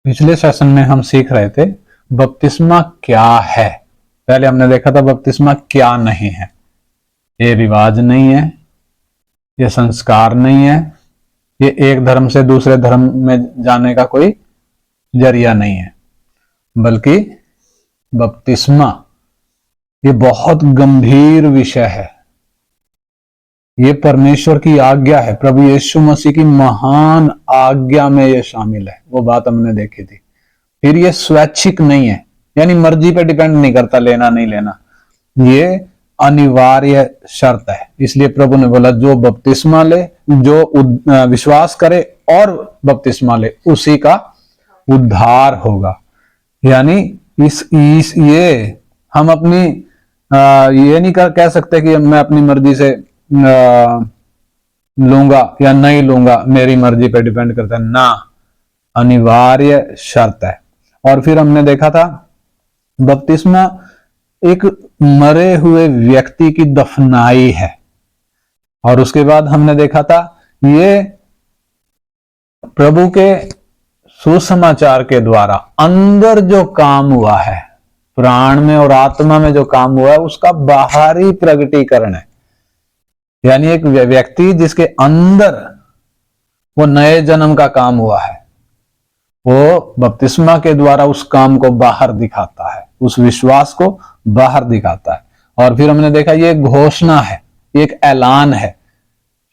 पिछले सेशन में हम सीख रहे थे बपतिस्मा क्या है। पहले हमने देखा था बपतिस्मा क्या नहीं है। ये रिवाज नहीं है, ये संस्कार नहीं है, ये एक धर्म से दूसरे धर्म में जाने का कोई जरिया नहीं है, बल्कि बपतिस्मा ये बहुत गंभीर विषय है। ये परमेश्वर की आज्ञा है, प्रभु यीशु मसीह की महान आज्ञा में ये शामिल है। वो बात हमने देखी थी। फिर ये स्वैच्छिक नहीं है, यानी मर्जी पे डिपेंड नहीं करता लेना नहीं लेना, ये अनिवार्य शर्त है। इसलिए प्रभु ने बोला जो बपतिस्मा ले, जो विश्वास करे और बपतिस्मा ले, उसी का उद्धार होगा। यानी इस ये हम अपनी ये नहीं कह सकते कि मैं अपनी मर्जी से लूंगा या नहीं लूंगा, मेरी मर्जी पे डिपेंड करता है ना, अनिवार्य शर्त है। और फिर हमने देखा था बपतिस्मा एक मरे हुए व्यक्ति की दफनाई है। और उसके बाद हमने देखा था ये प्रभु के सुसमाचार के द्वारा अंदर जो काम हुआ है, प्राण में और आत्मा में जो काम हुआ है, उसका बाहरी प्रगटीकरण है। यानी एक व्यक्ति जिसके अंदर वो नए जन्म का काम हुआ है, वो बपतिस्मा के द्वारा उस काम को बाहर दिखाता है, उस विश्वास को बाहर दिखाता है। और फिर हमने देखा ये घोषणा है, एक ऐलान है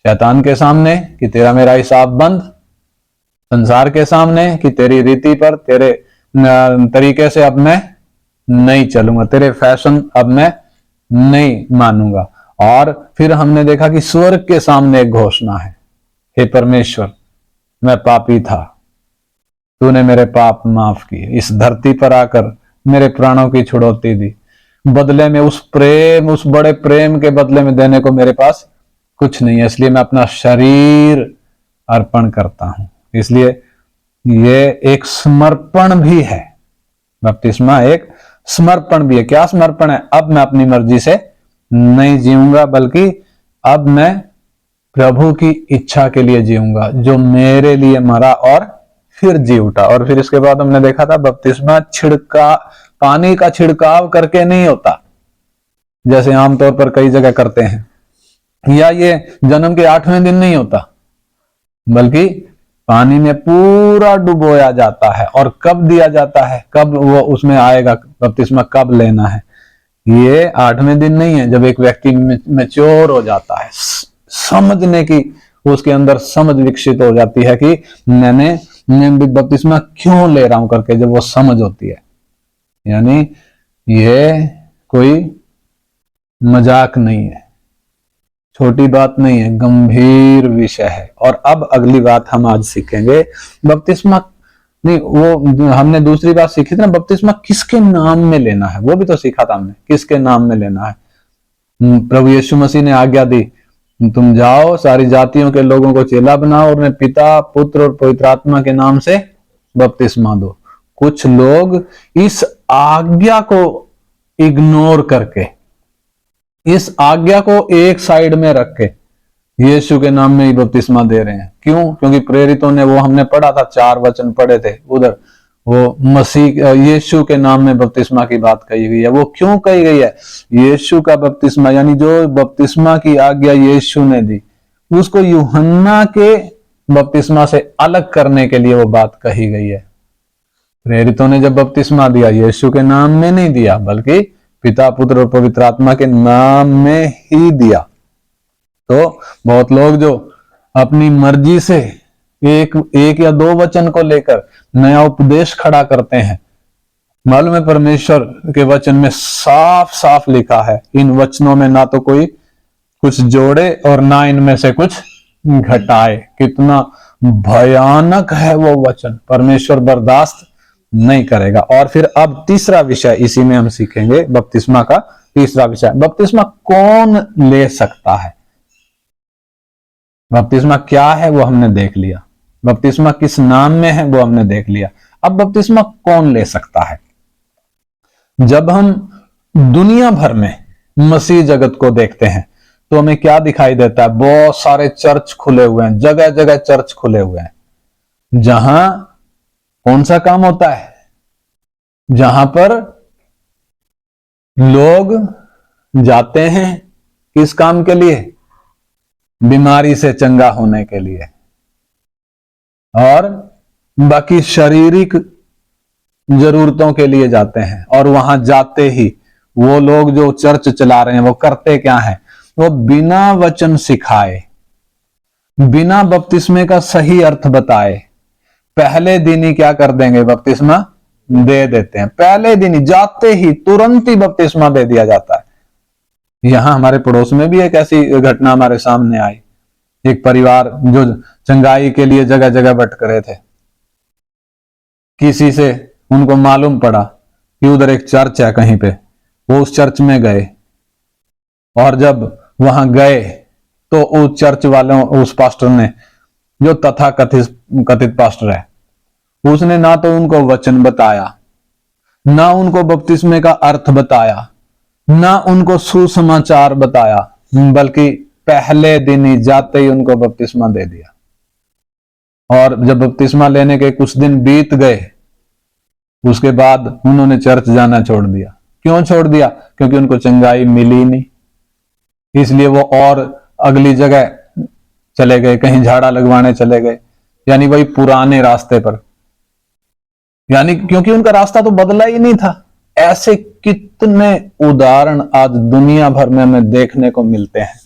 शैतान के सामने कि तेरा मेरा हिसाब बंद, संसार के सामने कि तेरी रीति पर, तेरे तरीके से अब मैं नहीं चलूंगा, तेरे फैशन अब मैं नहीं मानूंगा। और फिर हमने देखा कि स्वर्ग के सामने एक घोषणा है, हे परमेश्वर मैं पापी था, तूने मेरे पाप माफ किए, इस धरती पर आकर मेरे प्राणों की छुड़ौती दी, बदले में उस प्रेम, उस बड़े प्रेम के बदले में देने को मेरे पास कुछ नहीं है, इसलिए मैं अपना शरीर अर्पण करता हूं। इसलिए ये एक समर्पण भी है, बपतिस्मा एक समर्पण भी है। क्या समर्पण है? अब मैं अपनी मर्जी से नहीं जीऊंगा, बल्कि अब मैं प्रभु की इच्छा के लिए जीऊंगा, जो मेरे लिए मरा और फिर जी उठा। और फिर इसके बाद हमने देखा था बपतिस्मा पानी का छिड़काव करके नहीं होता, जैसे आमतौर पर कई जगह करते हैं, या ये जन्म के 8वें दिन नहीं होता, बल्कि पानी में पूरा डुबोया जाता है। और कब दिया जाता है, कब वो उसमें आएगा, बपतिस्मा कब लेना है, ये 8वें दिन नहीं है, जब एक व्यक्ति मैच्योर हो जाता है, समझने की उसके अंदर समझ विकसित हो जाती है कि मैं बपतिस्मा क्यों ले रहा हूं करके, जब वो समझ होती है। यानी ये कोई मजाक नहीं है, छोटी बात नहीं है, गंभीर विषय है। और अब अगली बात हम आज सीखेंगे, बपतिस्मा नहीं, वो हमने दूसरी बात सीखी थी ना, बपतिस्मा किसके नाम में लेना है, वो भी तो सीखा था हमने, किसके नाम में लेना है। प्रभु यीशु मसीह ने आज्ञा दी, तुम जाओ सारी जातियों के लोगों को चेला बनाओ और उन्हें पिता, पुत्र और पवित्र आत्मा के नाम से बपतिस्मा दो। कुछ लोग इस आज्ञा को इग्नोर करके, इस आज्ञा को एक साइड में रख के यीशु के नाम में ही बपतिस्मा दे रहे हैं। क्यों? क्योंकि प्रेरितों ने, वो हमने पढ़ा था, 4 वचन पढ़े थे उधर, वो मसीह यीशु के नाम में बपतिस्मा की बात कही गई है। वो क्यों कही गई है? यीशु का बपतिस्मा, यानी जो बपतिस्मा की आज्ञा यीशु ने दी, उसको यूहन्ना के बपतिस्मा से अलग करने के लिए वो बात कही गई है। प्रेरितों ने जब बपतिस्मा दिया, यीशु के नाम में नहीं दिया, बल्कि पिता, पुत्र और पवित्र आत्मा के नाम में ही दिया। तो बहुत लोग जो अपनी मर्जी से एक या 2 वचन को लेकर नया उपदेश खड़ा करते हैं, मालूम है परमेश्वर के वचन में साफ साफ लिखा है, इन वचनों में ना तो कोई कुछ जोड़े और ना इनमें से कुछ घटाए। कितना भयानक है वो वचन, परमेश्वर बर्दाश्त नहीं करेगा। और फिर अब तीसरा विषय इसी में हम सीखेंगे, बपतिस्मा का तीसरा विषय, बपतिस्मा कौन ले सकता है। बपतिस्मा क्या है वो हमने देख लिया, बपतिस्मा किस नाम में है वो हमने देख लिया। अब बपतिस्मा कौन ले सकता है? जब हम दुनिया भर में मसीह जगत को देखते हैं तो हमें क्या दिखाई देता है? बहुत सारे चर्च खुले हुए हैं, जगह जगह चर्च खुले हुए हैं, जहां कौन सा काम होता है? जहां पर लोग जाते हैं किस काम के लिए? बीमारी से चंगा होने के लिए, और बाकी शारीरिक जरूरतों के लिए जाते हैं। और वहां जाते ही वो लोग जो चर्च चला रहे हैं वो करते क्या है? वो बिना वचन सिखाए, बिना बपतिस्मे का सही अर्थ बताए, पहले दिन ही क्या कर देंगे? बपतिस्मा दे देते हैं। पहले दिन ही, जाते ही तुरंत ही बपतिस्मा दे दिया जाता है। यहां हमारे पड़ोस में भी एक ऐसी घटना हमारे सामने आई। एक परिवार जो चंगाई के लिए जगह जगह भटक रहे थे, किसी से उनको मालूम पड़ा कि उधर एक चर्च है कहीं पे, वो उस चर्च में गए। और जब वहां गए तो उस चर्च वालों, उस पास्टर ने, जो तथा कथित पास्टर है, उसने ना तो उनको वचन बताया, ना उनको बपतिस्मे का अर्थ बताया, ना उनको सुसमाचार बताया, बल्कि पहले दिन ही जाते ही उनको बपतिस्मा दे दिया। और जब बपतिस्मा लेने के कुछ दिन बीत गए, उसके बाद उन्होंने चर्च जाना छोड़ दिया। क्यों छोड़ दिया? क्योंकि उनको चंगाई मिली नहीं। इसलिए वो और अगली जगह चले गए, कहीं झाड़ा लगवाने चले गए, यानी वही पुराने रास्ते पर, यानी क्योंकि उनका रास्ता तो बदला ही नहीं था। ऐसे कितने उदाहरण आज दुनिया भर में हमें देखने को मिलते हैं।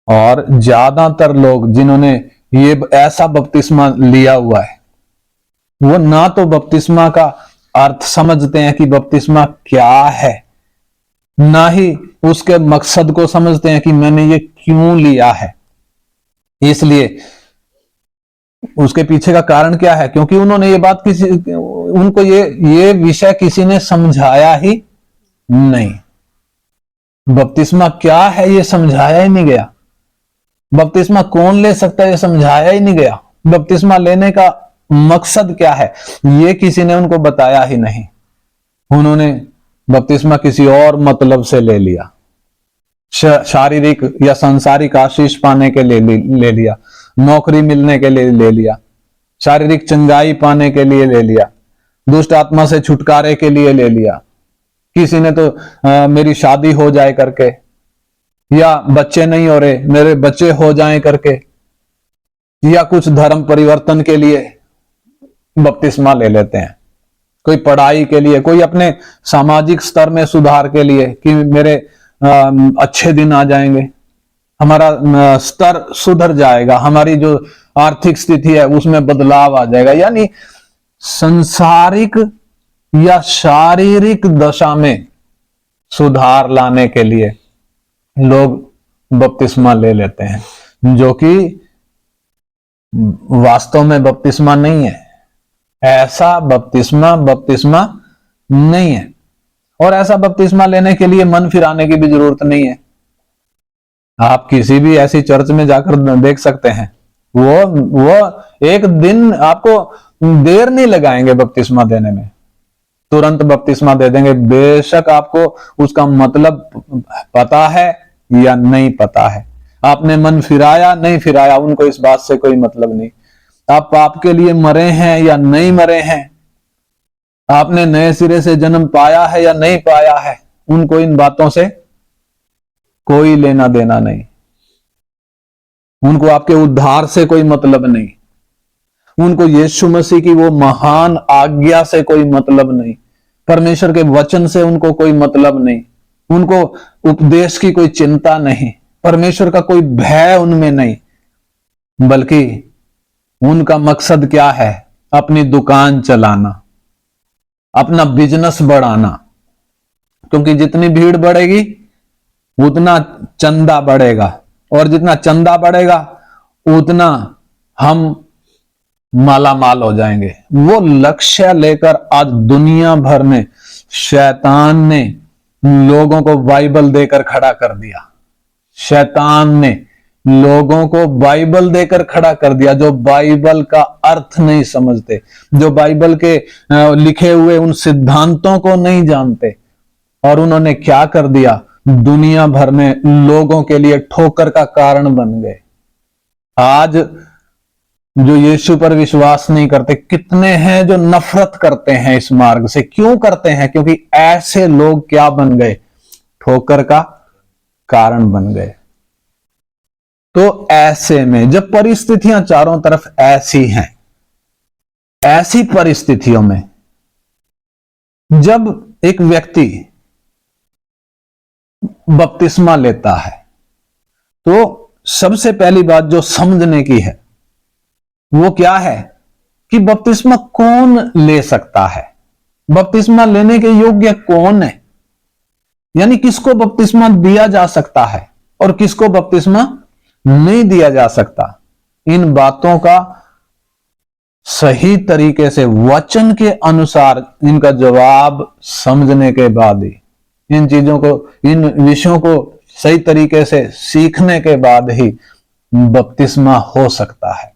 और ज्यादातर लोग जिन्होंने ये ऐसा बपतिस्मा लिया हुआ है, वो ना तो बपतिस्मा का अर्थ समझते हैं कि बपतिस्मा क्या है, ना ही उसके मकसद को समझते हैं कि मैंने ये क्यों लिया है। इसलिए उसके पीछे का कारण क्या है? क्योंकि उन्होंने ये बात उनको ये विषय किसी ने समझाया ही नहीं। बपतिस्मा क्या है ये समझाया ही नहीं गया। बपतिस्मा कौन ले सकता है ये समझाया ही नहीं गया। बपतिस्मा लेने का मकसद क्या है ये किसी ने उनको बताया ही नहीं। उन्होंने बपतिस्मा किसी और मतलब से ले लिया, शारीरिक या सांसारिक आशीष पाने के लिए ले लिया, नौकरी मिलने के लिए ले लिया, शारीरिक चंगाई पाने के लिए ले लिया, दुष्ट आत्मा से छुटकारे के लिए ले लिया। किसी ने तो मेरी शादी हो जाए करके, या बच्चे नहीं हो रहे मेरे बच्चे हो जाएं करके, या कुछ धर्म परिवर्तन के लिए बपतिस्मा ले लेते हैं। कोई पढ़ाई के लिए, कोई अपने सामाजिक स्तर में सुधार के लिए कि मेरे अच्छे दिन आ जाएंगे, हमारा स्तर सुधर जाएगा, हमारी जो आर्थिक स्थिति है उसमें बदलाव आ जाएगा। यानी संसारिक या शारीरिक दशा में सुधार लाने के लिए लोग बपतिस्मा ले लेते हैं, जो कि वास्तव में बपतिस्मा नहीं है। ऐसा बपतिस्मा नहीं है। और ऐसा बपतिस्मा लेने के लिए मन फिराने की भी जरूरत नहीं है। आप किसी भी ऐसी चर्च में जाकर देख सकते हैं, वो एक दिन आपको देर नहीं लगाएंगे बपतिस्मा देने में, तुरंत बपतिस्मा दे देंगे। बेशक आपको उसका मतलब पता है या नहीं पता है, आपने मन फिराया नहीं फिराया, उनको इस बात से कोई मतलब नहीं। आप पाप के लिए मरे हैं या नहीं मरे हैं, आपने नए सिरे से जन्म पाया है या नहीं पाया है, उनको इन बातों से कोई लेना देना नहीं। उनको आपके उद्धार से कोई मतलब नहीं, उनको यीशु मसीह की वो महान आज्ञा से कोई मतलब नहीं, परमेश्वर के वचन से उनको कोई मतलब नहीं, उनको उपदेश की कोई चिंता नहीं, परमेश्वर का कोई भय उनमें नहीं। बल्कि उनका मकसद क्या है? अपनी दुकान चलाना, अपना बिजनेस बढ़ाना। क्योंकि जितनी भीड़ बढ़ेगी उतना चंदा बढ़ेगा, और जितना चंदा बढ़ेगा उतना हम माला माल हो जाएंगे। वो लक्ष्य लेकर आज दुनिया भर में शैतान ने लोगों को बाइबल देकर खड़ा कर दिया। शैतान ने लोगों को बाइबल देकर खड़ा कर दिया, जो बाइबल का अर्थ नहीं समझते, जो बाइबल के लिखे हुए उन सिद्धांतों को नहीं जानते। और उन्होंने क्या कर दिया? दुनिया भर में लोगों के लिए ठोकर का कारण बन गए। आज जो यीशु पर विश्वास नहीं करते, कितने हैं जो नफरत करते हैं इस मार्ग से। क्यों करते हैं? क्योंकि ऐसे लोग क्या बन गए? ठोकर का कारण बन गए। तो ऐसे में जब परिस्थितियां चारों तरफ ऐसी हैं, ऐसी परिस्थितियों में जब एक व्यक्ति बपतिस्मा लेता है, तो सबसे पहली बात जो समझने की है वो क्या है कि बपतिस्मा कौन ले सकता है, बपतिस्मा लेने के योग्य कौन है, यानी किसको बपतिस्मा दिया जा सकता है और किसको बपतिस्मा नहीं दिया जा सकता। इन बातों का सही तरीके से वचन के अनुसार इनका जवाब समझने के बाद ही, इन चीजों को, इन विषयों को सही तरीके से सीखने के बाद ही बपतिस्मा हो सकता है।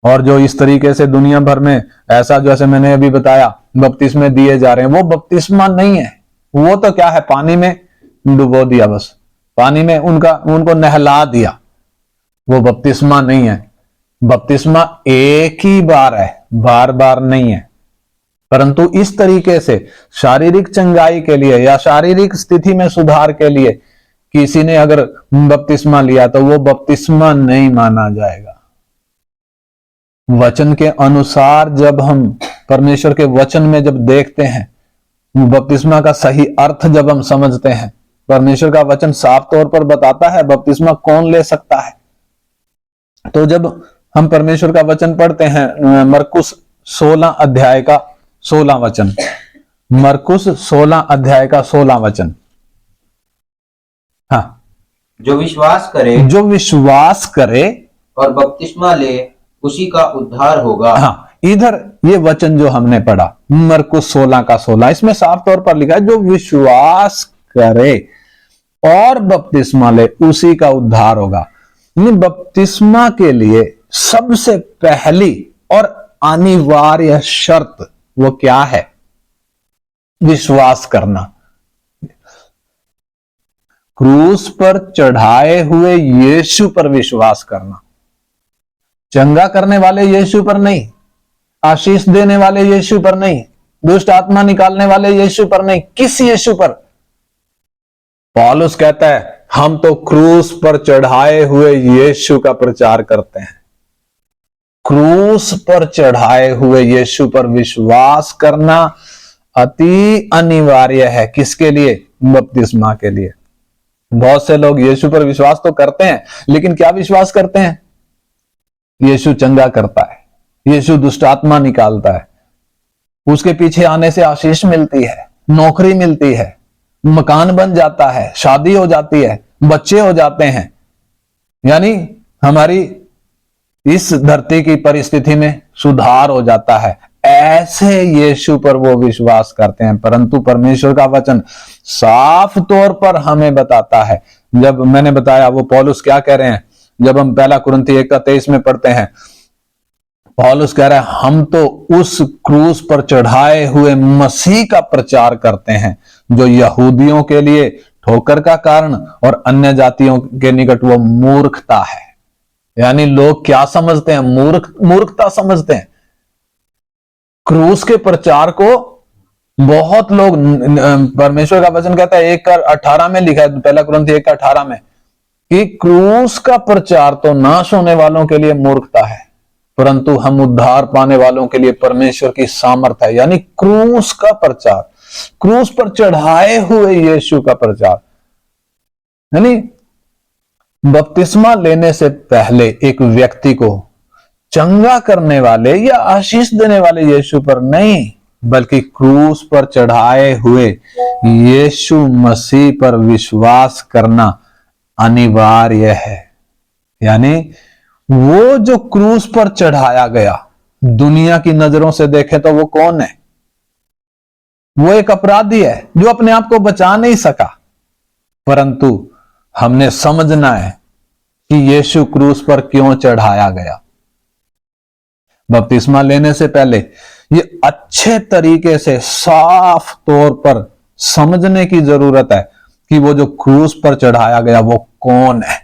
और जो इस तरीके से दुनिया भर में ऐसा, जैसे मैंने अभी बताया, बपतिस्मे दिए जा रहे हैं, वो बपतिस्मा नहीं है। वो तो क्या है, पानी में डुबो दिया, बस पानी में उनको नहला दिया, वो बपतिस्मा नहीं है। बपतिस्मा एक ही बार है, बार बार नहीं है। परंतु इस तरीके से शारीरिक चंगाई के लिए या शारीरिक स्थिति में सुधार के लिए किसी ने अगर बपतिस्मा लिया तो वो बपतिस्मा नहीं माना जाएगा। वचन के अनुसार जब हम परमेश्वर के वचन में जब देखते हैं, बपतिस्मा का सही अर्थ जब हम समझते हैं, परमेश्वर का वचन साफ तौर पर बताता है बपतिस्मा कौन ले सकता है। तो जब हम परमेश्वर का वचन पढ़ते हैं, मरकुस 16 अध्याय का 16 वचन, मरकुस 16 अध्याय का 16 वचन। हाँ, जो विश्वास करे और बपतिस्मा ले उसी का उद्धार होगा। हाँ, इधर ये वचन जो हमने पढ़ा मरकुस 16 का 16, इसमें साफ तौर पर लिखा है जो विश्वास करे और बपतिस्मा ले उसी का उद्धार होगा। बपतिस्मा के लिए सबसे पहली और अनिवार्य शर्त वो क्या है? विश्वास करना। क्रूस पर चढ़ाए हुए यीशु पर विश्वास करना। चंगा करने वाले यीशु पर नहीं, आशीष देने वाले यीशु पर नहीं, दुष्ट आत्मा निकालने वाले यीशु पर नहीं, किस यीशु पर? पौलुस कहता है हम तो क्रूस पर चढ़ाए हुए यीशु का प्रचार करते हैं। क्रूस पर चढ़ाए हुए यीशु पर विश्वास करना अति अनिवार्य है। किसके लिए? बपतिस्मा के लिए। बहुत से लोग यीशु पर विश्वास तो करते हैं, लेकिन क्या विश्वास करते हैं? यीशु चंगा करता है, यीशु दुष्ट आत्मा निकालता है, उसके पीछे आने से आशीष मिलती है, नौकरी मिलती है, मकान बन जाता है, शादी हो जाती है, बच्चे हो जाते हैं, यानी हमारी इस धरती की परिस्थिति में सुधार हो जाता है। ऐसे यीशु पर वो विश्वास करते हैं। परंतु परमेश्वर का वचन साफ तौर पर हमें बताता है, जब मैंने बताया वो पौलुस क्या कह रहे हैं, जब हम 1 कुरिन्थी 1:23 में पढ़ते हैं, पौलुस कह रहा है हम तो उस क्रूस पर चढ़ाए हुए मसीह का प्रचार करते हैं जो यहूदियों के लिए ठोकर का कारण और अन्य जातियों के निकट वो मूर्खता है। यानी लोग क्या समझते हैं? मूर्खता समझते हैं। क्रूस के प्रचार को बहुत लोग, परमेश्वर का वचन कहता है 1:18 में लिखा है, 1 कुरिन्थी 1:18 में, कि क्रूस का प्रचार तो नाश होने वालों के लिए मूर्खता है, परंतु हम उद्धार पाने वालों के लिए परमेश्वर की सामर्थ है। यानी क्रूस का प्रचार, क्रूस पर चढ़ाए हुए यीशु का प्रचार। यानी बपतिस्मा लेने से पहले एक व्यक्ति को चंगा करने वाले या आशीष देने वाले यीशु पर नहीं, बल्कि क्रूस पर चढ़ाए हुए यीशु मसीह पर विश्वास करना अनिवार्य है। यानी वो जो क्रूस पर चढ़ाया गया, दुनिया की नजरों से देखें तो वो कौन है? वो एक अपराधी है जो अपने आप को बचा नहीं सका। परंतु हमने समझना है कि यीशु क्रूस पर क्यों चढ़ाया गया। बपतिस्मा लेने से पहले ये अच्छे तरीके से साफ तौर पर समझने की जरूरत है कि वो जो क्रूस पर चढ़ाया गया वो कौन है,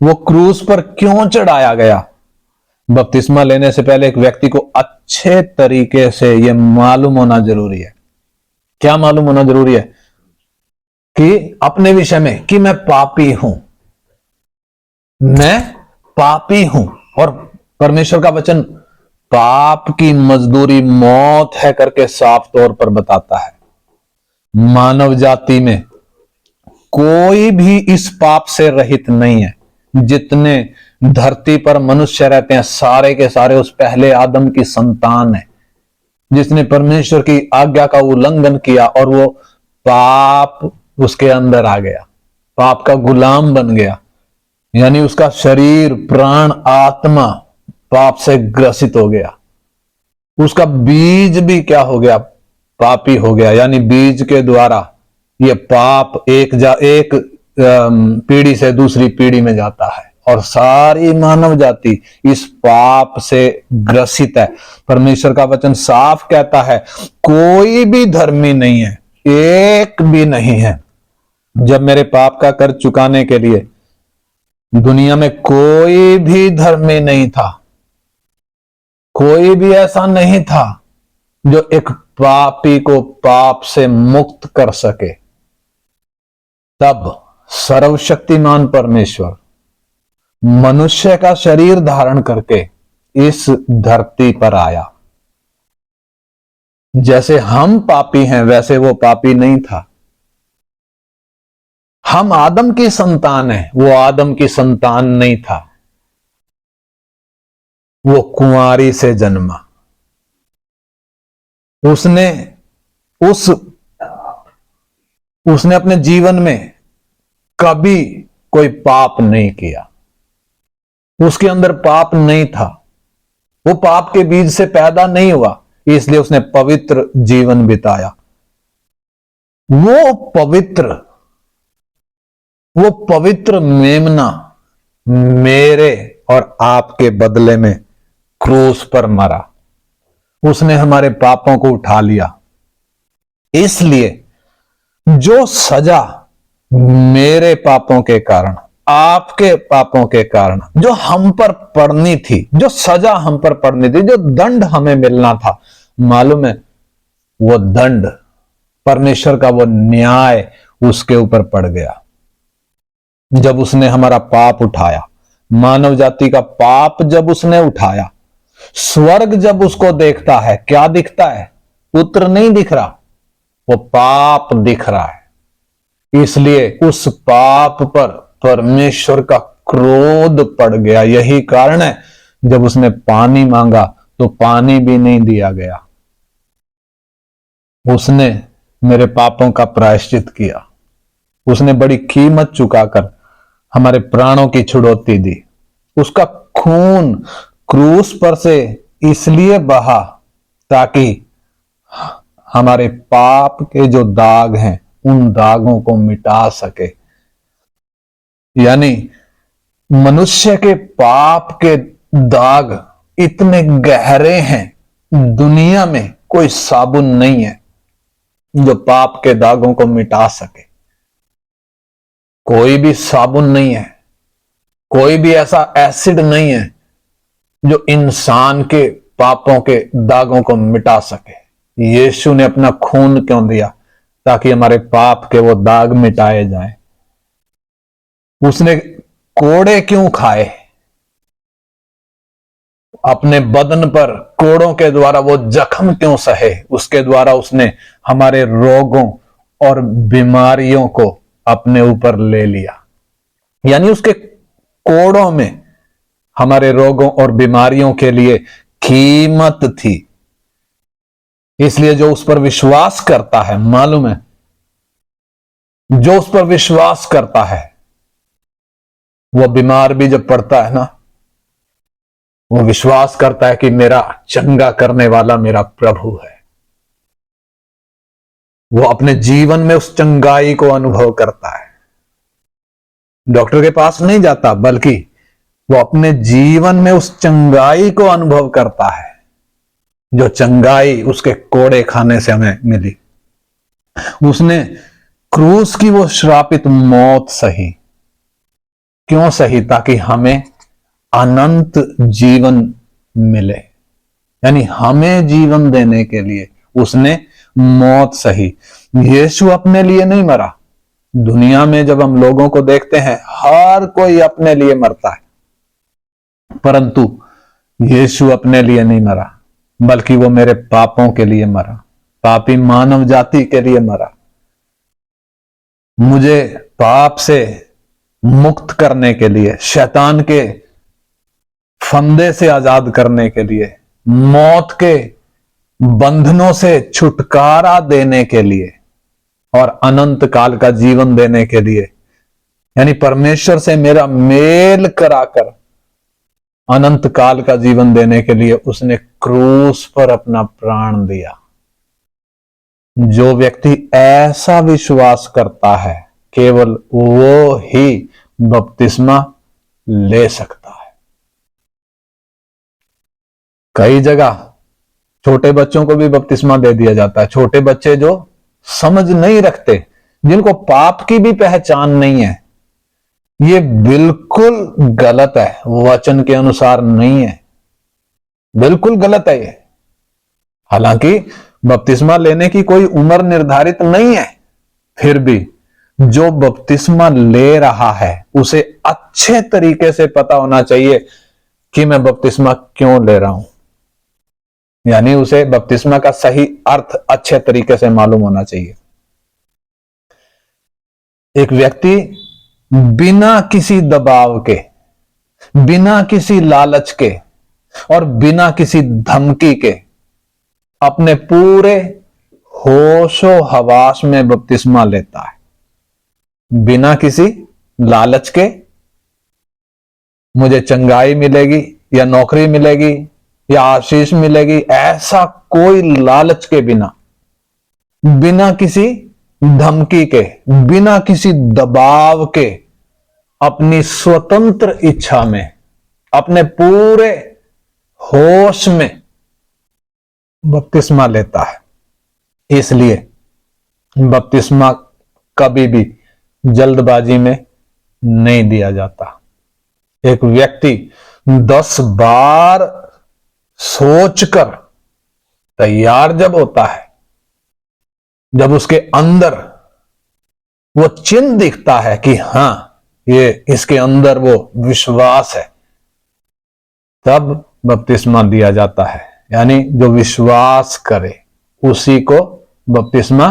वो क्रूस पर क्यों चढ़ाया गया। बपतिस्मा लेने से पहले एक व्यक्ति को अच्छे तरीके से यह मालूम होना जरूरी है। क्या मालूम होना जरूरी है? कि अपने विषय में कि मैं पापी हूं, मैं पापी हूं। और परमेश्वर का वचन पाप की मजदूरी मौत है करके साफ तौर पर बताता है। मानव जाति में कोई भी इस पाप से रहित नहीं है। जितने धरती पर मनुष्य रहते हैं सारे के सारे उस पहले आदम की संतान है, जिसने परमेश्वर की आज्ञा का उल्लंघन किया और वो पाप उसके अंदर आ गया, पाप का गुलाम बन गया। यानी उसका शरीर, प्राण, आत्मा पाप से ग्रसित हो गया। उसका बीज भी क्या हो गया? पापी हो गया। यानी बीज के द्वारा ये पाप एक पीढ़ी से दूसरी पीढ़ी में जाता है और सारी मानव जाति इस पाप से ग्रसित है। परमेश्वर का वचन साफ कहता है कोई भी धर्मी नहीं है, एक भी नहीं है। जब मेरे पाप का कर चुकाने के लिए दुनिया में कोई भी धर्मी नहीं था, कोई भी ऐसा नहीं था जो एक पापी को पाप से मुक्त कर सके। तब सर्वशक्तिमान परमेश्वर मनुष्य का शरीर धारण करके इस धरती पर आया। जैसे हम पापी हैं वैसे वो पापी नहीं था। हम आदम की संतान हैं, वो आदम की संतान नहीं था। वो कुंवारी से जन्मा। उसने अपने जीवन में कभी कोई पाप नहीं किया। उसके अंदर पाप नहीं था। वो पाप के बीज से पैदा नहीं हुआ, इसलिए उसने पवित्र जीवन बिताया। वो पवित्र मेमना मेरे और आपके बदले में क्रूस पर मरा। उसने हमारे पापों को उठा लिया। इसलिए जो सजा मेरे पापों के कारण, आपके पापों के कारण जो हम पर पड़नी थी, जो सजा हम पर पड़नी थी, जो दंड हमें मिलना था, मालूम है वो दंड, परमेश्वर का वो न्याय उसके ऊपर पड़ गया। जब उसने हमारा पाप उठाया, मानव जाति का पाप जब उसने उठाया, स्वर्ग जब उसको देखता है क्या दिखता है? पुत्र नहीं दिख रहा, वो पाप दिख रहा है। इसलिए उस पाप पर परमेश्वर का क्रोध पड़ गया। यही कारण है जब उसने पानी मांगा तो पानी भी नहीं दिया गया। उसने मेरे पापों का प्रायश्चित किया। उसने बड़ी कीमत चुकाकर हमारे प्राणों की छुड़ौती दी। उसका खून क्रूस पर से इसलिए बहा ताकि हमारे पाप के जो दाग हैं उन दागों को मिटा सके। यानी मनुष्य के पाप के दाग इतने गहरे हैं, दुनिया में कोई साबुन नहीं है जो पाप के दागों को मिटा सके। कोई भी साबुन नहीं है, कोई भी ऐसा एसिड नहीं है जो इंसान के पापों के दागों को मिटा सके। यीशु ने अपना खून क्यों दिया? ताकि हमारे पाप के वो दाग मिटाए जाएं। उसने कोड़े क्यों खाए? अपने बदन पर कोड़ों के द्वारा वो जख्म क्यों सहे? उसके द्वारा उसने हमारे रोगों और बीमारियों को अपने ऊपर ले लिया। यानी उसके कोड़ों में हमारे रोगों और बीमारियों के लिए कीमत थी। इसलिए जो उस पर विश्वास करता है, मालूम है, जो उस पर विश्वास करता है वो बीमार भी जब पड़ता है ना, वो विश्वास करता है कि मेरा चंगा करने वाला मेरा प्रभु है। वो अपने जीवन में उस चंगाई को अनुभव करता है। डॉक्टर के पास नहीं जाता, बल्कि वो अपने जीवन में उस चंगाई को अनुभव करता है जो चंगाई उसके कोड़े खाने से हमें मिली। उसने क्रूस की वो श्रापित मौत सही। क्यों सही? ताकि हमें अनंत जीवन मिले। यानी हमें जीवन देने के लिए उसने मौत सही। यीशु अपने लिए नहीं मरा। दुनिया में जब हम लोगों को देखते हैं, हर कोई अपने लिए मरता है, परंतु यीशु अपने लिए नहीं मरा, बल्कि वो मेरे पापों के लिए मरा, पापी मानव जाति के लिए मरा। मुझे पाप से मुक्त करने के लिए, शैतान के फंदे से आजाद करने के लिए, मौत के बंधनों से छुटकारा देने के लिए और अनंत काल का जीवन देने के लिए, यानी परमेश्वर से मेरा मेल कराकर अनंत काल का जीवन देने के लिए उसने क्रूस पर अपना प्राण दिया। जो व्यक्ति ऐसा विश्वास करता है, केवल वो ही बपतिस्मा ले सकता है। कई जगह छोटे बच्चों को भी बपतिस्मा दे दिया जाता है। छोटे बच्चे जो समझ नहीं रखते, जिनको पाप की भी पहचान नहीं है, ये बिल्कुल गलत है, वचन के अनुसार नहीं है, बिल्कुल गलत है ये। हालांकि बपतिस्मा लेने की कोई उम्र निर्धारित नहीं है, फिर भी जो बपतिस्मा ले रहा है उसे अच्छे तरीके से पता होना चाहिए कि मैं बपतिस्मा क्यों ले रहा हूं। यानी उसे बपतिस्मा का सही अर्थ अच्छे तरीके से मालूम होना चाहिए। एक व्यक्ति बिना किसी दबाव के, बिना किसी लालच के और बिना किसी धमकी के अपने पूरे होशो हवास में बपतिस्मा लेता है। बिना किसी लालच के, मुझे चंगाई मिलेगी या नौकरी मिलेगी या आशीष मिलेगी, ऐसा कोई लालच के बिना, बिना किसी धमकी के, बिना किसी दबाव के, अपनी स्वतंत्र इच्छा में, अपने पूरे होश में बपतिस्मा लेता है। इसलिए बपतिस्मा कभी भी जल्दबाजी में नहीं दिया जाता। एक व्यक्ति 10 बार सोचकर तैयार जब होता है, जब उसके अंदर वो चिन्ह दिखता है कि हां, ये इसके अंदर वो विश्वास है, तब बपतिस्मा दिया जाता है। यानी जो विश्वास करे उसी को बपतिस्मा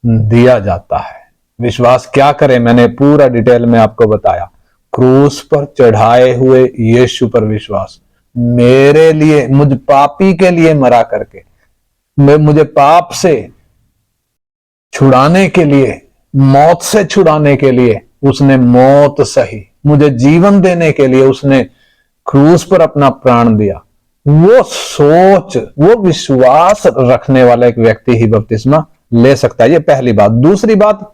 दिया जाता है। विश्वास क्या करे, मैंने पूरा डिटेल में आपको बताया। क्रूस पर चढ़ाए हुए यीशु पर विश्वास, मेरे लिए, मुझ पापी के लिए मरा करके, मुझे पाप से छुड़ाने के लिए, मौत से छुड़ाने के लिए उसने मौत सही, मुझे जीवन देने के लिए उसने क्रूस पर अपना प्राण दिया। वो सोच, वो विश्वास रखने वाला एक व्यक्ति ही बपतिस्मा ले सकता है। ये पहली बात। दूसरी बात,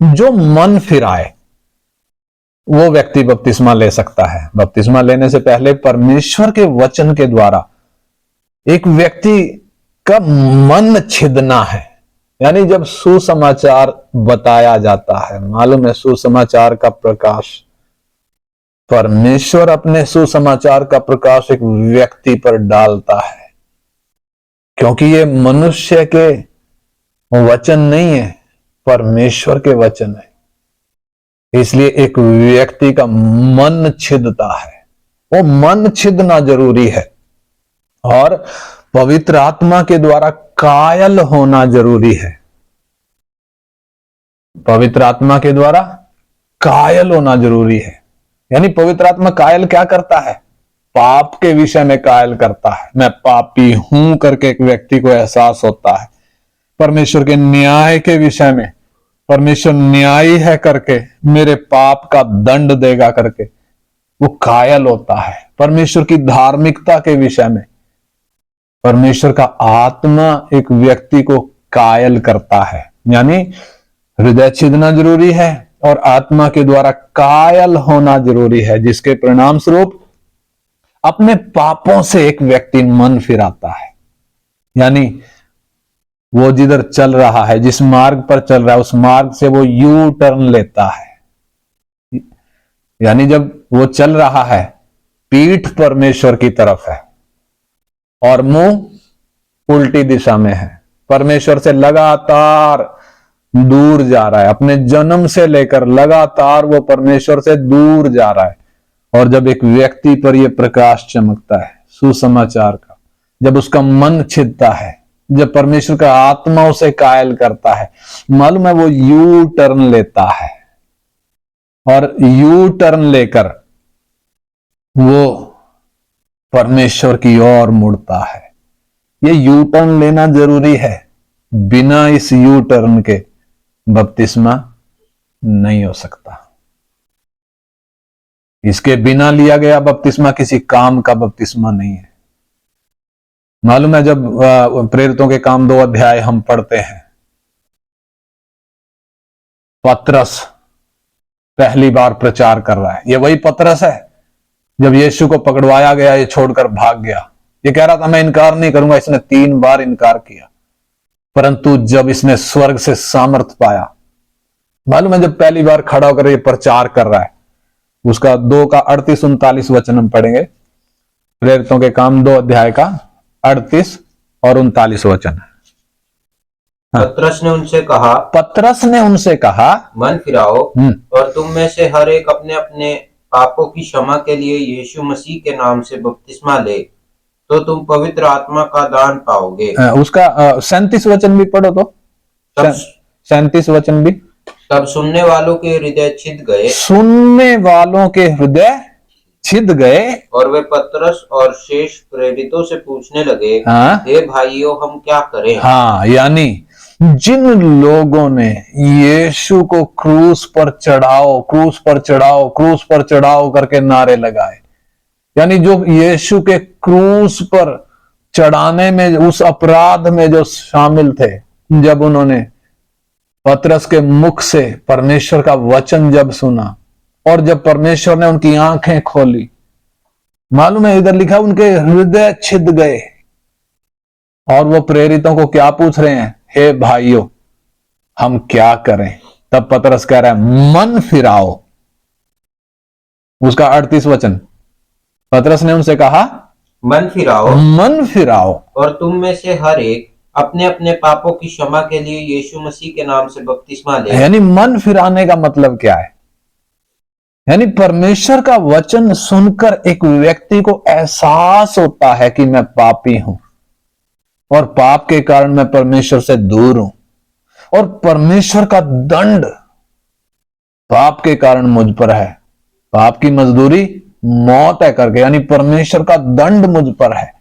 जो मन फिराए वो व्यक्ति बपतिस्मा ले सकता है। बपतिस्मा लेने से पहले परमेश्वर के वचन के द्वारा एक व्यक्ति का मन छिदना है। यानी जब सुसमाचार बताया जाता है, मालूम है सुसमाचार का प्रकाश, परमेश्वर अपने सुसमाचार का प्रकाश एक व्यक्ति पर डालता है, क्योंकि ये मनुष्य के वचन नहीं है, परमेश्वर के वचन है। इसलिए एक व्यक्ति का मन छिदता है, वो मन छिदना जरूरी है। और पवित्र आत्मा के द्वारा कायल होना जरूरी है। पवित्र आत्मा के द्वारा कायल होना जरूरी है। यानी पवित्र आत्मा कायल क्या करता है? पाप के विषय में कायल करता है। मैं पापी हूं करके एक व्यक्ति को एहसास होता है। परमेश्वर के न्याय के विषय में, परमेश्वर न्यायी है करके, मेरे पाप का दंड देगा करके वो कायल होता है। परमेश्वर की धार्मिकता के विषय में परमेश्वर का आत्मा एक व्यक्ति को कायल करता है। यानी हृदय छिदना जरूरी है और आत्मा के द्वारा कायल होना जरूरी है, जिसके परिणाम स्वरूप अपने पापों से एक व्यक्ति मन फिराता है। यानी वो जिधर चल रहा है, जिस मार्ग पर चल रहा है, उस मार्ग से वो यू टर्न लेता है। यानी जब वो चल रहा है, पीठ परमेश्वर की तरफ है और मुंह उल्टी दिशा में है, परमेश्वर से लगातार दूर जा रहा है, अपने जन्म से लेकर लगातार वो परमेश्वर से दूर जा रहा है। और जब एक व्यक्ति पर यह प्रकाश चमकता है सुसमाचार का, जब उसका मन छिदता है, जब परमेश्वर का आत्मा उसे कायल करता है, मालूम है वो यू टर्न लेता है और यू टर्न लेकर वो परमेश्वर की ओर मुड़ता है। ये यू टर्न लेना जरूरी है, बिना इस यू टर्न के बपतिस्मा नहीं हो सकता। इसके बिना लिया गया बपतिस्मा किसी काम का बपतिस्मा नहीं है। मालूम है जब प्रेरितों के काम 2 अध्याय हम पढ़ते हैं, पतरस पहली बार प्रचार कर रहा है। ये वही पतरस है जब यीशु को पकड़वाया गया, ये छोड़कर भाग गया। ये कह रहा था मैं इनकार नहीं करूंगा, इसने 3 बार इनकार किया। परंतु जब इसने स्वर्ग से सामर्थ पाया, मालूम है जब पहली बार खड़ा होकर ये प्रचार कर रहा है, उसका 2 का 38-39 वचन हम पढ़ेंगे। प्रेरितों के काम 2 अध्याय का 38 और 39 वचन। पतरस ने उनसे कहा मन फिराओ और तुम में से हर एक अपने अपने पापों की क्षमा के लिए यीशु मसीह के नाम से बपतिस्मा ले, तो तुम पवित्र आत्मा का दान पाओगे। उसका 37 वचन भी पढ़ो तो, 37 वचन भी। तब सुनने वालों के हृदय छिद गए, सुनने वालों के हृदय छिद गए और वे पतरस और शेष प्रेरितों से पूछने लगे, हे भाइयों हम क्या करें? हाँ, यानी जिन लोगों ने यीशु को क्रूस पर चढ़ाओ, क्रूस पर चढ़ाओ, क्रूस पर चढ़ाओ करके नारे लगाए, यानी जो यीशु के क्रूस पर चढ़ाने में, उस अपराध में जो शामिल थे, जब उन्होंने पतरस के मुख से परमेश्वर का वचन जब सुना और जब परमेश्वर ने उनकी आंखें खोली, मालूम है इधर लिखा उनके हृदय छिद गए और वो प्रेरितों को क्या पूछ रहे हैं, हे भाइयों हम क्या करें? तब पतरस कह रहा है मन फिराओ। उसका 38 वचन, पतरस ने उनसे कहा मन फिराओ, मन फिराओ और तुम में से हर एक अपने अपने पापों की क्षमा के लिए यीशु मसीह के नाम से बपतिस्मा ले। यानी मन फिराने का मतलब क्या है? यानी परमेश्वर का वचन सुनकर एक व्यक्ति को एहसास होता है कि मैं पापी हूं और पाप के कारण मैं परमेश्वर से दूर हूं और परमेश्वर का दंड पाप के कारण मुझ पर है, पाप की मजदूरी मौत है करके, यानी परमेश्वर का दंड मुझ पर है।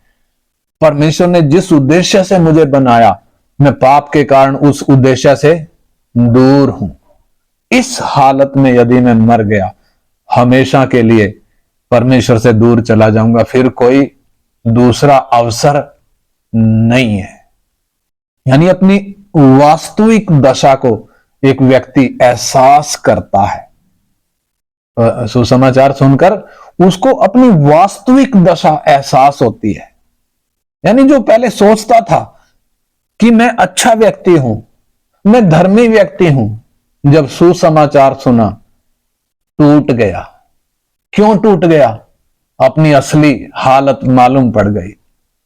परमेश्वर ने जिस उद्देश्य से मुझे बनाया, मैं पाप के कारण उस उद्देश्य से दूर हूं। इस हालत में यदि मैं मर गया, हमेशा के लिए परमेश्वर से दूर चला जाऊंगा, फिर कोई दूसरा अवसर नहीं है। यानी अपनी वास्तविक दशा को एक व्यक्ति एहसास करता है। सुसमाचार सुनकर उसको अपनी वास्तविक दशा एहसास होती है। यानी जो पहले सोचता था कि मैं अच्छा व्यक्ति हूं, मैं धर्मी व्यक्ति हूं, जब सुसमाचार सुना टूट गया। क्यों टूट गया? अपनी असली हालत मालूम पड़ गई,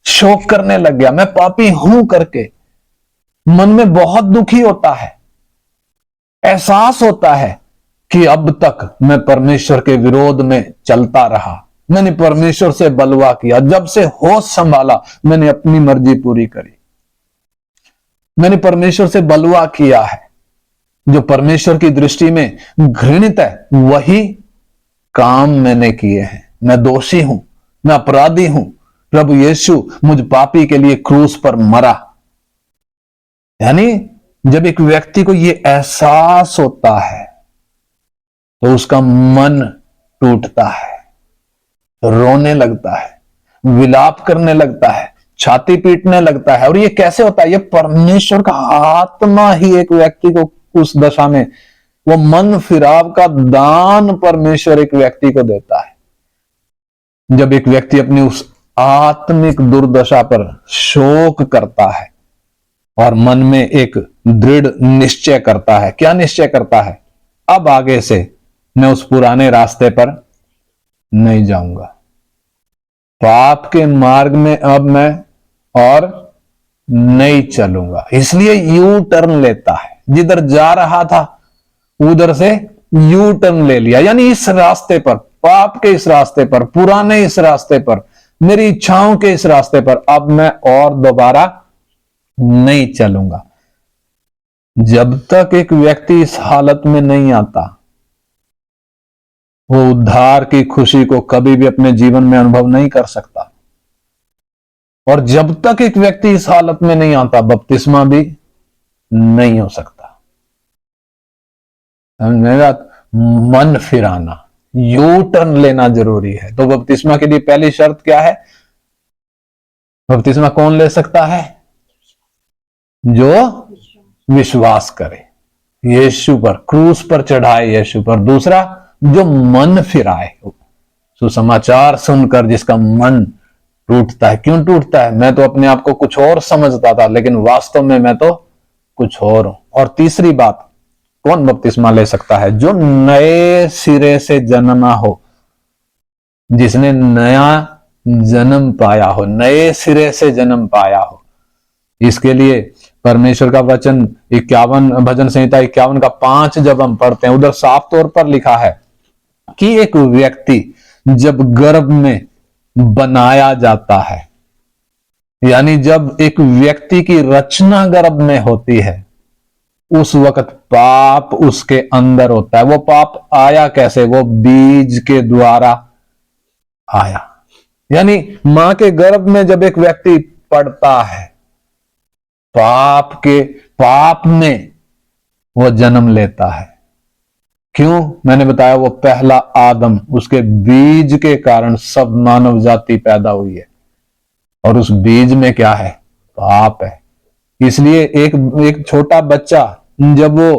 शोक करने लग गया, मैं पापी हूं करके मन में बहुत दुखी होता है। एहसास होता है कि अब तक मैं परमेश्वर के विरोध में चलता रहा, मैंने परमेश्वर से बलवा किया, जब से होश संभाला मैंने अपनी मर्जी पूरी करी, मैंने परमेश्वर से बलवा किया है। जो परमेश्वर की दृष्टि में घृणित है वही काम मैंने किए हैं। मैं दोषी हूं, मैं अपराधी हूं। प्रभु यीशु मुझ पापी के लिए क्रूस पर मरा। यानी जब एक व्यक्ति को यह एहसास होता है तो उसका मन टूटता है, रोने लगता है, विलाप करने लगता है, छाती पीटने लगता है। और ये कैसे होता है? ये परमेश्वर का आत्मा ही एक व्यक्ति को उस दशा में, वो मन फिराव का दान परमेश्वर एक व्यक्ति को देता है। जब एक व्यक्ति अपनी उस आत्मिक दुर्दशा पर शोक करता है और मन में एक दृढ़ निश्चय करता है। क्या निश्चय करता है? अब आगे से मैं उस पुराने रास्ते पर नहीं जाऊंगा, पाप के मार्ग में अब मैं और नहीं चलूंगा, इसलिए यू टर्न लेता है। जिधर जा रहा था उधर से यू टर्न ले लिया, यानी इस रास्ते पर, पाप के इस रास्ते पर, पुराने इस रास्ते पर, मेरी इच्छाओं के इस रास्ते पर अब मैं और दोबारा नहीं चलूंगा। जब तक एक व्यक्ति इस हालत में नहीं आता, वो उद्धार की खुशी को कभी भी अपने जीवन में अनुभव नहीं कर सकता। और जब तक एक व्यक्ति इस हालत में नहीं आता, बपतिस्मा भी नहीं हो सकता। मेरा मन फिराना, यू टर्न लेना जरूरी है। तो बपतिस्मा के लिए पहली शर्त क्या है? बपतिस्मा कौन ले सकता है? जो विश्वास करे यीशु पर, क्रूस पर चढ़ाए यीशु पर। दूसरा, जो मन फिराए, सुसमाचार सुनकर जिसका मन टूटता है। क्यों टूटता है? मैं तो अपने आप को कुछ और समझता था, लेकिन वास्तव में मैं तो कुछ और हूं। और तीसरी बात, कौन बपतिस्मा ले सकता है? जो नए सिरे से जन्मा हो, जिसने नया जन्म पाया हो, नए सिरे से जन्म पाया हो। इसके लिए परमेश्वर का वचन 51 भजन संहिता 51 का 5 जब हम पढ़ते हैं, उधर साफ तौर पर लिखा है कि एक व्यक्ति जब गर्भ में बनाया जाता है, यानी जब एक व्यक्ति की रचना गर्भ में होती है, उस वक्त पाप उसके अंदर होता है। वो पाप आया कैसे? वो बीज के द्वारा आया। यानी मां के गर्भ में जब एक व्यक्ति पड़ता है, पाप में वो जन्म लेता है। क्यों? मैंने बताया, वो पहला आदम, उसके बीज के कारण सब मानव जाति पैदा हुई है। और उस बीज में क्या है? पाप है। इसलिए एक छोटा बच्चा जब वो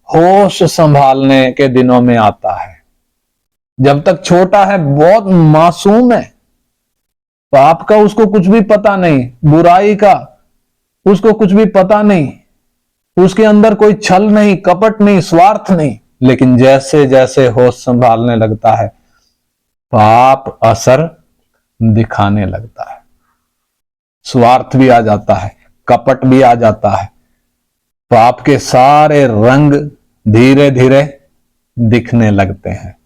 होश संभालने के दिनों में आता है, जब तक छोटा है, बहुत मासूम है, पाप का उसको कुछ भी पता नहीं, बुराई का उसको कुछ भी पता नहीं, उसके अंदर कोई छल नहीं, कपट नहीं, स्वार्थ नहीं। लेकिन जैसे जैसे होश संभालने लगता है, पाप असर दिखाने लगता है, स्वार्थ भी आ जाता है, कपट भी आ जाता है, पाप के सारे रंग धीरे धीरे दिखने लगते हैं।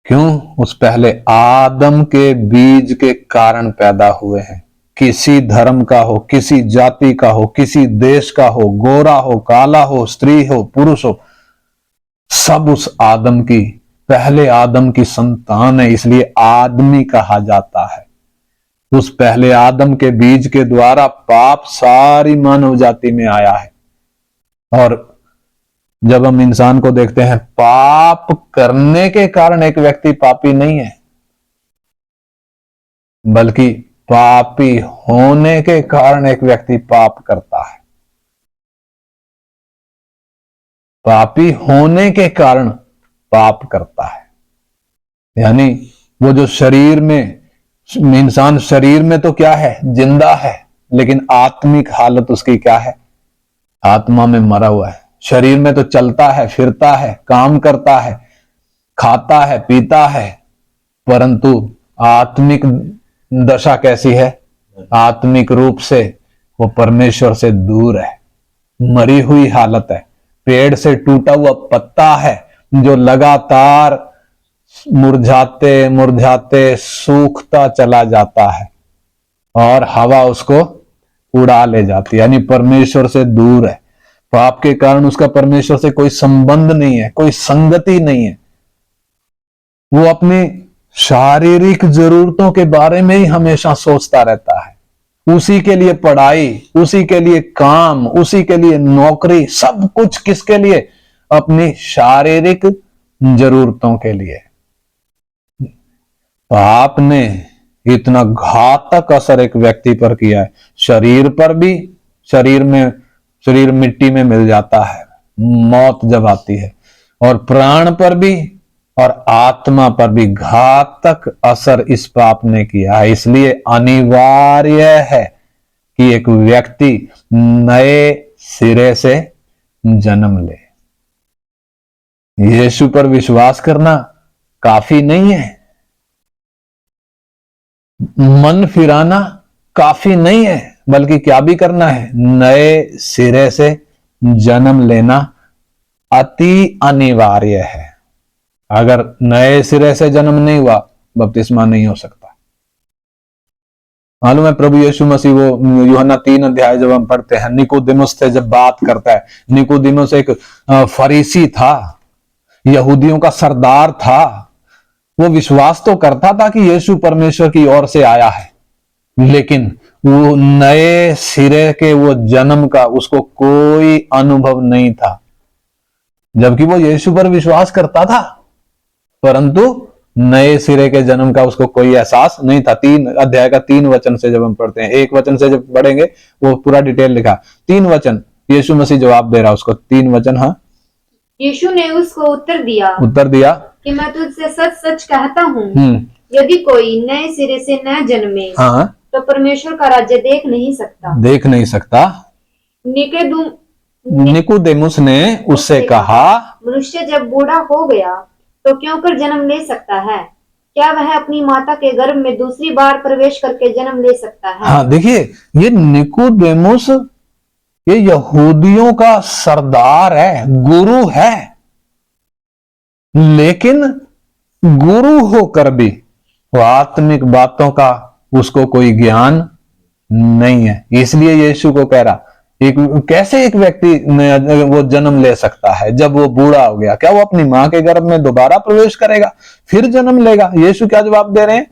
क्यों? उस पहले आदम के बीज के कारण पैदा हुए हैं। किसी धर्म का हो, किसी जाति का हो, किसी देश का हो, गोरा हो, काला हो, स्त्री हो, पुरुष हो, सब उस आदम की, पहले आदम की संतान है। इसलिए आदमी कहा जाता है। उस पहले आदम के बीज के द्वारा पाप सारी मानव जाति में आया है। और जब हम इंसान को देखते हैं, पाप करने के कारण एक व्यक्ति पापी नहीं है, बल्कि पापी होने के कारण एक व्यक्ति पाप करता है। पापी होने के कारण पाप करता है। यानी वो जो शरीर में, इंसान शरीर में तो क्या है? जिंदा है, लेकिन आत्मिक हालत उसकी क्या है? आत्मा में मरा हुआ है। शरीर में तो चलता है, फिरता है, काम करता है, खाता है, पीता है, परंतु आत्मिक दशा कैसी है? आत्मिक रूप से वो परमेश्वर से दूर है, मरी हुई हालत है। पेड़ से टूटा हुआ पत्ता है जो लगातार मुरझाते मुरझाते सूखता चला जाता है और हवा उसको उड़ा ले जाती है, यानी परमेश्वर से दूर है। पाप के कारण उसका परमेश्वर से कोई संबंध नहीं है, कोई संगति नहीं है। वो अपनी शारीरिक जरूरतों के बारे में ही हमेशा सोचता रहता है। उसी के लिए पढ़ाई, उसी के लिए काम, उसी के लिए नौकरी, सब कुछ किसके लिए? अपनी शारीरिक जरूरतों के लिए। पाप ने इतना घातक असर एक व्यक्ति पर किया है। शरीर पर भी, शरीर मिट्टी में मिल जाता है मौत जब आती है, और प्राण पर भी और आत्मा पर भी घातक असर इस पाप ने किया है। इसलिए अनिवार्य है कि एक व्यक्ति नए सिरे से जन्म ले। यीशु पर विश्वास करना काफी नहीं है। मन फिराना काफी नहीं है, बल्कि क्या भी करना है, नए सिरे से जन्म लेना अति अनिवार्य है। अगर नए सिरे से जन्म नहीं हुआ, बपतिस्मा नहीं हो सकता। मालूम है प्रभु यीशु मसीह, वो यूहन्ना 3 अध्याय जब हम पढ़ते हैं, निकोदेमुस से जब बात करता है। निकोदेमुस एक फरीसी था, यहूदियों का सरदार था। वो विश्वास तो करता था कि यीशु परमेश्वर की ओर से आया है, लेकिन वो नए सिरे के वो जन्म का उसको कोई अनुभव नहीं था, जबकि वो यीशु पर विश्वास करता था, परंतु नए सिरे के जन्म का उसको कोई एहसास नहीं था। 3 अध्याय का 3 वचन से जब हम पढ़ते हैं, 1 वचन से जब पढ़ेंगे वो पूरा डिटेल लिखा। 3 वचन यीशु मसीह जवाब दे रहा उसको। 3 वचन। हाँ, यीशु ने उसको उत्तर दिया कि मैं तुझसे सच सच कहता हूँ, यदि कोई नए सिरे से न जन्मे, हाँ, तो परमेश्वर का राज्य देख नहीं सकता। निकोदेमुस ने उससे कहा, मनुष्य जब बूढ़ा हो गया तो क्यों कर जन्म ले सकता है? क्या वह अपनी माता के गर्भ में दूसरी बार प्रवेश करके जन्म ले सकता है? हाँ, देखिए, ये निकोदेमुस ये यहूदियों का सरदार है, गुरु है, लेकिन गुरु होकर भी वो आत्मिक बातों का उसको कोई ज्ञान नहीं है। इसलिए यीशु को कह रहा, कैसे एक व्यक्ति वो जन्म ले सकता है जब वो बूढ़ा हो गया? क्या वो अपनी मां के गर्भ में दोबारा प्रवेश करेगा, फिर जन्म लेगा? यीशु क्या जवाब दे रहे हैं?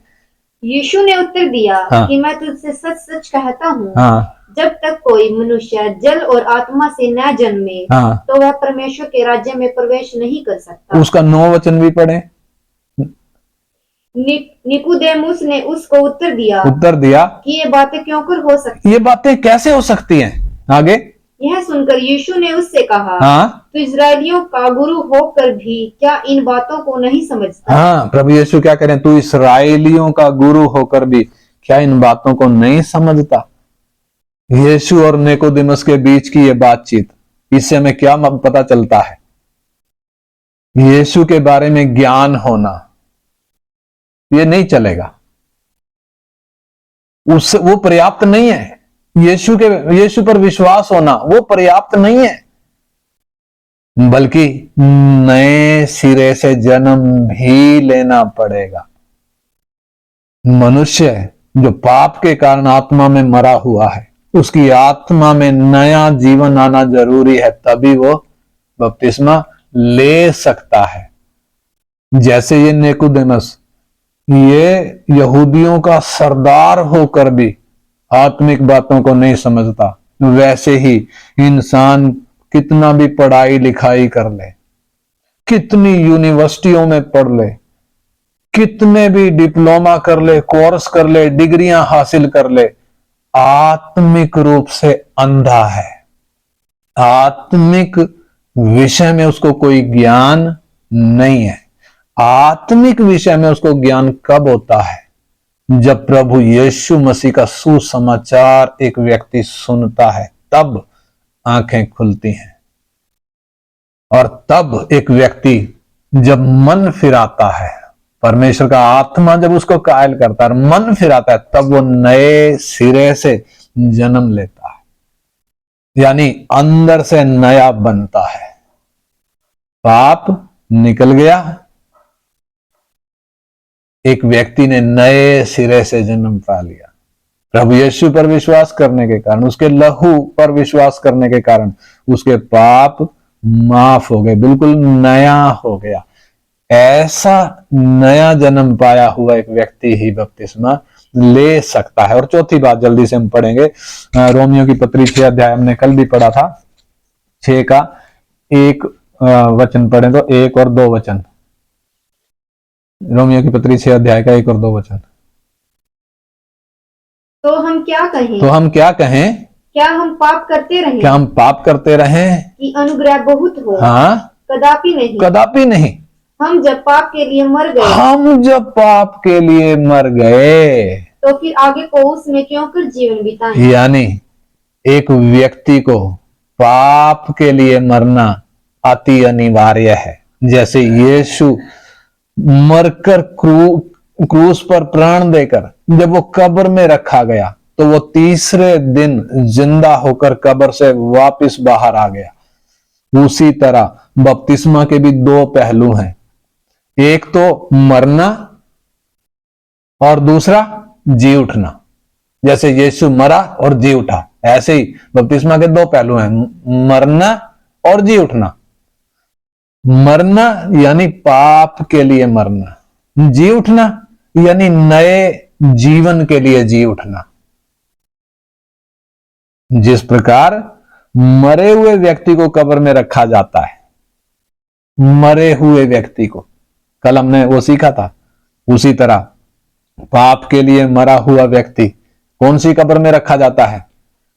यीशु ने उत्तर दिया, हाँ, कि मैं तुझसे सच सच कहता हूँ, हाँ, जब तक कोई मनुष्य जल और आत्मा से न जन्मे, हाँ, तो वह परमेश्वर के राज्य में प्रवेश नहीं कर सकता। उसका 9 वचन भी पढ़े। निकोदेमुस ने उसको उत्तर दिया कि ये बातें क्यों कर हो सकती? ये बातें कैसे हो सकती हैं? आगे यह सुनकर यीशु ने उससे कहा, हाँ, तो इजरायलियों का गुरु होकर भी क्या इन बातों को नहीं समझता? हाँ, प्रभु यीशु क्या करें, तू इस्राएलियों का गुरु होकर भी क्या इन बातों को नहीं समझता? यीशु और निकोदेमुस के बीच की ये बातचीत, इससे हमें क्या पता चलता है? यीशु के बारे में ज्ञान होना ये नहीं चलेगा, उससे वो पर्याप्त नहीं है। यीशु पर विश्वास होना वो पर्याप्त नहीं है, बल्कि नए सिरे से जन्म भी लेना पड़ेगा। मनुष्य जो पाप के कारण आत्मा में मरा हुआ है, उसकी आत्मा में नया जीवन आना जरूरी है, तभी वो बपतिस्मा ले सकता है। जैसे ये निकोदेमुस, ये यहूदियों का सरदार होकर भी आत्मिक बातों को नहीं समझता, वैसे ही इंसान कितना भी पढ़ाई लिखाई कर ले, कितनी यूनिवर्सिटियों में पढ़ ले, कितने भी डिप्लोमा कर ले, कोर्स कर ले, डिग्रियां हासिल कर ले, आत्मिक रूप से अंधा है। आत्मिक विषय में उसको कोई ज्ञान नहीं है। आत्मिक विषय में उसको ज्ञान कब होता है? जब प्रभु यीशु मसीह का सुसमाचार एक व्यक्ति सुनता है, तब आंखें खुलती हैं। और तब एक व्यक्ति जब मन फिराता है, परमेश्वर का आत्मा जब उसको कायल करता है, मन फिराता है, तब वो नए सिरे से जन्म लेता है, यानी अंदर से नया बनता है। पाप निकल गया, एक व्यक्ति ने नए सिरे से जन्म पा लिया। प्रभु यीशु पर विश्वास करने के कारण, उसके लहू पर विश्वास करने के कारण उसके पाप माफ हो गए, बिल्कुल नया हो गया। ऐसा नया जन्म पाया हुआ एक व्यक्ति ही बपतिस्मा ले सकता है। और चौथी बात जल्दी से हम पढ़ेंगे, रोमियो की पत्री 6 अध्याय हमने कल भी पढ़ा था, 6 का 1 वचन पढ़े तो 1 और 2 वचन। रोमियो की पत्री 6 अध्याय का 1 और 2 वचन। तो हम क्या कहें? क्या हम पाप करते रहें? क्या हम पाप करते रहें कि अनुग्रह बहुत हो? हाँ, कदापि नहीं। हम जब पाप के लिए मर गए, तो फिर आगे को उसमें क्यों कर जीवन बिताएं? यानी एक व्यक्ति को पाप के लिए मरना अति अनिवार्य है। जैसे यीशु मरकर क्रूस पर प्राण देकर जब वो कब्र में रखा गया तो वो तीसरे दिन जिंदा होकर कब्र से वापस बाहर आ गया। उसी तरह बपतिस्मा के भी दो पहलू हैं, एक तो मरना और दूसरा जी उठना। जैसे यीशु मरा और जी उठा, ऐसे ही बपतिस्मा के दो पहलू हैं, मरना और जी उठना। मरना यानी पाप के लिए मरना, जी उठना यानी नए जीवन के लिए जी उठना। जिस प्रकार मरे हुए व्यक्ति को कब्र में रखा जाता है, मरे हुए व्यक्ति को, कल हमने वो सीखा था, उसी तरह पाप के लिए मरा हुआ व्यक्ति कौन सी कब्र में रखा जाता है?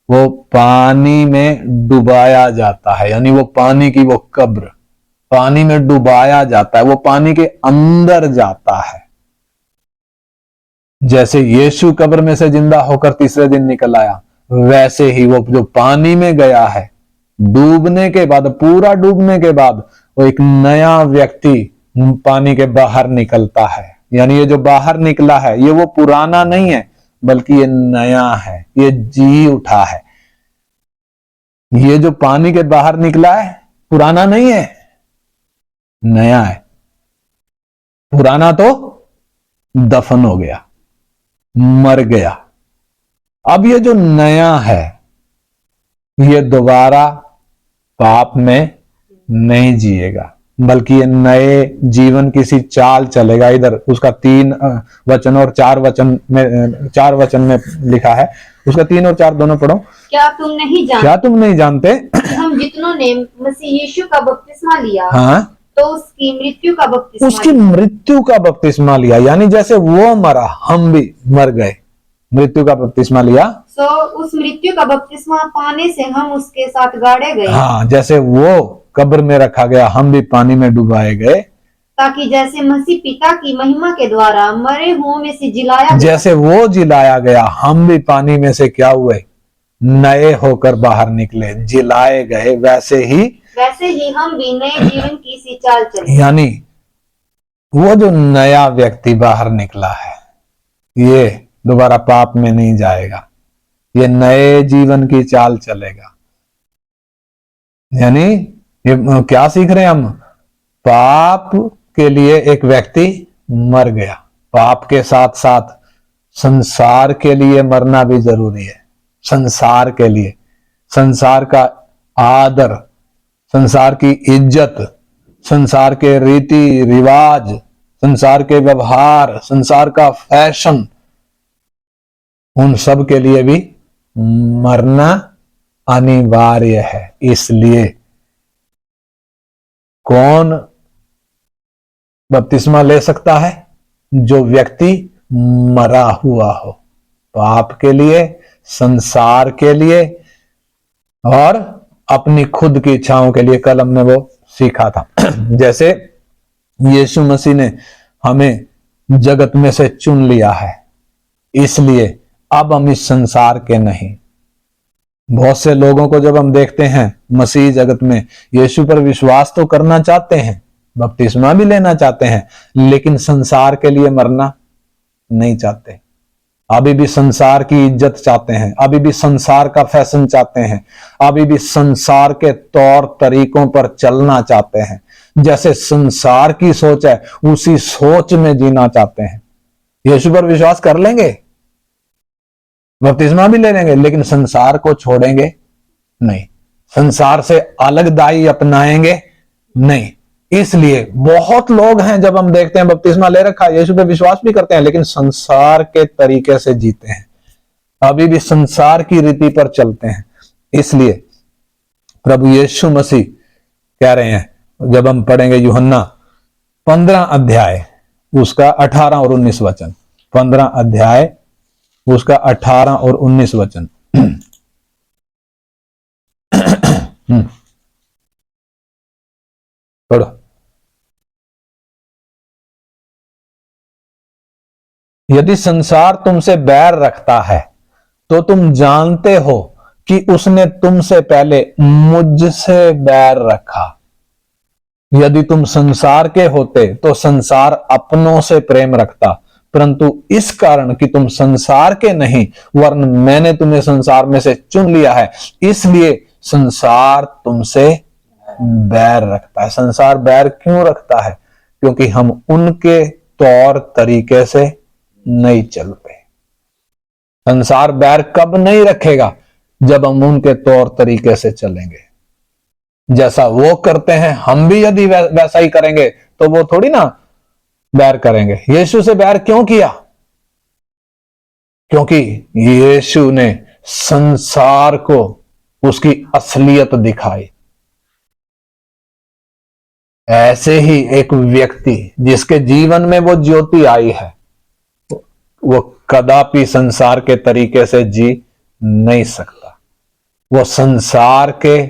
वो पानी में डुबाया जाता है, यानी वो पानी की वो कब्र पानी में डुबाया जाता है, वो पानी के अंदर जाता है। जैसे यीशु कब्र में से जिंदा होकर तीसरे दिन निकल आया, वैसे ही वो जो पानी में गया है, डूबने के बाद, पूरा डूबने के बाद वो एक नया व्यक्ति पानी के बाहर निकलता है। यानी ये जो बाहर निकला है ये वो पुराना नहीं है, बल्कि ये नया है, ये जी उठा है। ये जो पानी के बाहर निकला है पुराना नहीं है, नया है। पुराना तो दफन हो गया, मर गया। अब ये जो नया है ये दोबारा पाप में नहीं जिएगा, बल्कि ये नए जीवन किसी चाल चलेगा। इधर उसका 3 वचन और 4 वचन में लिखा है, उसका 3 और 4 दोनों पढ़ो। क्या तुम नहीं जानते हम जितनों ने मसीह यीशु का बपतिस्मा लिया, हाँ, तो उसकी मृत्यु का बपतिस्मा उसकी मृत्यु का बपतिस्मा लिया। यानी जैसे वो मरा हम भी मर गए, मृत्यु का बपतिस्मा लिया। तो उस मृत्यु का बपतिस्मा पाने से हम उसके साथ गाड़े गए। हाँ, जैसे वो कब्र में रखा गया हम भी पानी में डुबाए गए, ताकि जैसे मसीह पिता की महिमा के द्वारा मरे हुओं में से जिलाया गया, जैसे वो जिलाया गया हम भी पानी में से क्या हुए, नए होकर बाहर निकले, जिलाए गए। वैसे ही हम भी नए जीवन की सी चाल चले। यानी वो जो नया व्यक्ति बाहर निकला है ये दोबारा पाप में नहीं जाएगा, ये नए जीवन की चाल चलेगा। यानी ये क्या सीख रहे हैं हम? पाप के लिए एक व्यक्ति मर गया, पाप के साथ साथ संसार के लिए मरना भी जरूरी है। संसार के लिए, संसार का आदर, संसार की इज्जत, संसार के रीति रिवाज, संसार के व्यवहार, संसार का फैशन, उन सब के लिए भी मरना अनिवार्य है। इसलिए कौन बपतिस्मा ले सकता है? जो व्यक्ति मरा हुआ हो, पाप के लिए, संसार के लिए और अपनी खुद की इच्छाओं के लिए। कल हमने वो सीखा था। जैसे यीशु मसीह ने हमें जगत में से चुन लिया है, इसलिए अब हम इस संसार के नहीं। बहुत से लोगों को जब हम देखते हैं मसीह जगत में, यीशु पर विश्वास तो करना चाहते हैं, बपतिस्मा भी लेना चाहते हैं, लेकिन संसार के लिए मरना नहीं चाहते। अभी भी संसार की इज्जत चाहते हैं, अभी भी संसार का फैशन चाहते हैं, अभी भी संसार के तौर तरीकों पर चलना चाहते हैं। जैसे संसार की सोच है उसी सोच में जीना चाहते हैं। यीशु पर विश्वास कर लेंगे, बपतिस्मा भी ले लेंगे, लेकिन संसार को छोड़ेंगे नहीं, संसार से अलग दाई अपनाएंगे नहीं। इसलिए बहुत लोग हैं, जब हम देखते हैं बपतिस्मा ले रखा है, यीशु पे विश्वास भी करते हैं, लेकिन संसार के तरीके से जीते हैं, अभी भी संसार की रीति पर चलते हैं। इसलिए प्रभु यीशु मसीह कह रहे हैं, जब हम पढ़ेंगे यूहन्ना 15 अध्याय उसका 18 और 19 वचन, 15 अध्याय उसका 18 और 19 वचन। पढ़ो। यदि संसार तुमसे बैर रखता है तो तुम जानते हो कि उसने तुमसे पहले मुझसे बैर रखा। यदि तुम संसार के होते तो संसार अपनों से प्रेम रखता, परंतु इस कारण कि तुम संसार के नहीं वरन मैंने तुम्हें संसार में से चुन लिया है, इसलिए संसार तुमसे बैर रखता है। संसार बैर क्यों रखता है? क्योंकि हम उनके तौर तरीके से नहीं चल पे। संसार बैर कब नहीं रखेगा? जब हम उनके तौर तरीके से चलेंगे। जैसा वो करते हैं हम भी यदि वैसा ही करेंगे तो वो थोड़ी ना बैर करेंगे। यीशु से बैर क्यों किया? क्योंकि यीशु ने संसार को उसकी असलियत दिखाई। ऐसे ही एक व्यक्ति जिसके जीवन में वो ज्योति आई है, वो कदापि संसार के तरीके से जी नहीं सकता। वो संसार के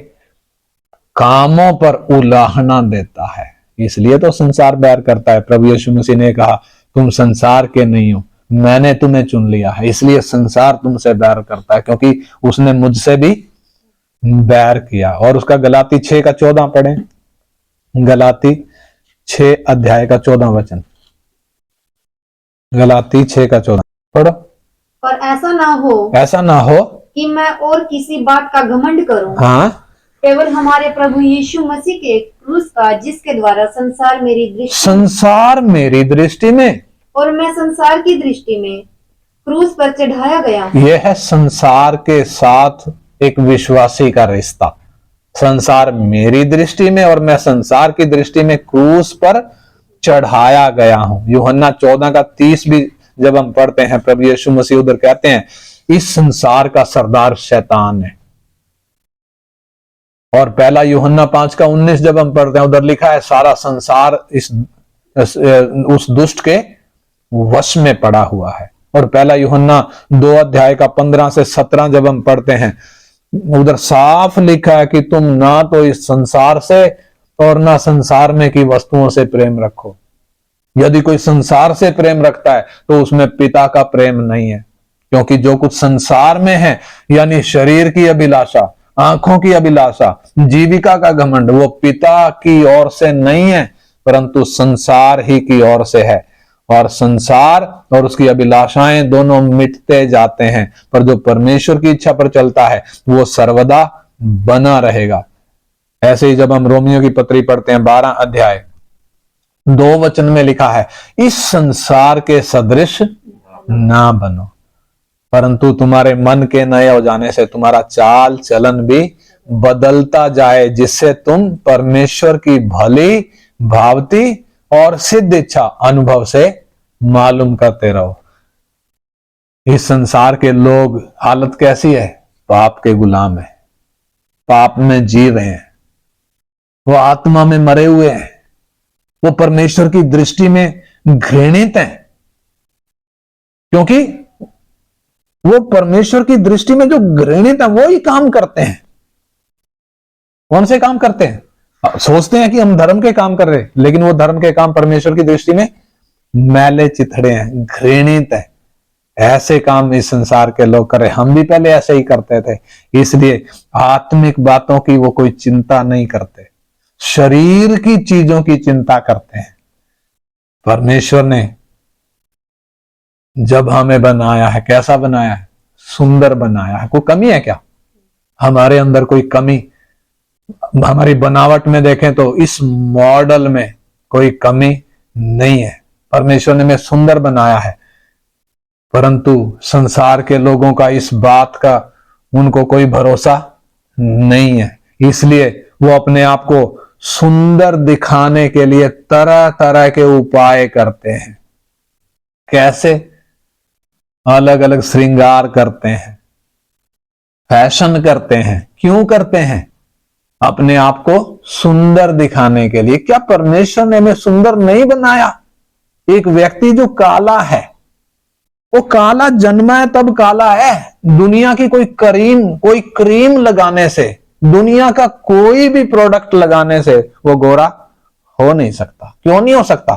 कामों पर उलाहना देता है, इसलिए तो संसार बैर करता है। प्रभु यीशु मसीह ने कहा तुम संसार के नहीं हो, मैंने तुम्हें चुन लिया है, इसलिए संसार तुमसे बैर करता है, क्योंकि उसने मुझसे भी बैर किया। और उसका गलाती 6:14 पढ़ें। गलाती 6 अध्याय का 14 वचन। गलाती 6:14 पढ़ो। और ऐसा ना हो कि मैं और किसी बात का घमंड करूं, हाँ, केवल हमारे प्रभु यीशु मसीह के क्रूस का, जिसके द्वारा संसार मेरी दृष्टि में और मैं संसार की दृष्टि में क्रूस पर चढ़ाया गया। यह है संसार के साथ एक विश्वासी का रिश्ता। संसार मेरी दृष्टि में और मैं संसार की दृष्टि में क्रूस पर चढ़ाया गया हूं। यूहन्ना 14:30 भी जब हम पढ़ते हैं, प्रभु यीशु मसीह उधर कहते हैं इस संसार का सरदार शैतान है। और पहला यूहन्ना 5:19 जब हम पढ़ते हैं, उधर लिखा है सारा संसार उस दुष्ट के वश में पड़ा हुआ है। और पहला यूहन्ना 2 अध्याय का 15 से 17 जब हम पढ़ते हैं, उधर साफ लिखा है कि तुम ना तो इस संसार से और ना संसार में की वस्तुओं से प्रेम रखो। यदि कोई संसार से प्रेम रखता है तो उसमें पिता का प्रेम नहीं है, क्योंकि जो कुछ संसार में है यानी शरीर की अभिलाषा, आंखों की अभिलाषा, जीविका का घमंड, वो पिता की ओर से नहीं है परंतु संसार ही की ओर से है। और संसार और उसकी अभिलाषाएं दोनों मिटते जाते हैं, पर जो परमेश्वर की इच्छा पर चलता है वो सर्वदा बना रहेगा। ऐसे ही जब हम रोमियो की पत्री पढ़ते हैं 12 अध्याय 2 वचन में लिखा है इस संसार के सदृश ना बनो, परंतु तुम्हारे मन के नए हो जाने से तुम्हारा चाल चलन भी बदलता जाए, जिससे तुम परमेश्वर की भली भावती और सिद्ध इच्छा अनुभव से मालूम करते रहो। इस संसार के लोग हालत कैसी है? पाप के गुलाम है, पाप में जी रहे हैं, वो आत्मा में मरे हुए हैं, वो परमेश्वर की दृष्टि में घृणित हैं, क्योंकि वो परमेश्वर की दृष्टि में जो घृणित है वो ही काम करते हैं। कौन से काम करते हैं? सोचते हैं कि हम धर्म के काम कर रहे हैं, लेकिन वो धर्म के काम परमेश्वर की दृष्टि में मैले चिथड़े हैं, घृणित है। ऐसे काम इस संसार के लोग कर रहे। हम भी पहले ऐसे ही करते थे, इसलिए आत्मिक बातों की वो कोई चिंता नहीं करते, शरीर की चीजों की चिंता करते हैं। परमेश्वर ने जब हमें बनाया है, कैसा बनाया है? सुंदर बनाया है। कोई कमी है क्या हमारे अंदर? कोई कमी हमारी बनावट में देखें तो इस मॉडल में कोई कमी नहीं है। परमेश्वर ने हमें सुंदर बनाया है, परंतु संसार के लोगों का इस बात का उनको कोई भरोसा नहीं है, इसलिए वो अपने आप को सुंदर दिखाने के लिए तरह तरह के उपाय करते हैं। कैसे? अलग अलग श्रृंगार करते हैं, फैशन करते हैं। क्यों करते हैं? अपने आप को सुंदर दिखाने के लिए। क्या परमेश्वर ने हमें सुंदर नहीं बनाया? एक व्यक्ति जो काला है, वो काला जन्मा है तब काला है। दुनिया की कोई क्रीम लगाने से, दुनिया का कोई भी प्रोडक्ट लगाने से वो गोरा हो नहीं सकता। क्यों नहीं हो सकता?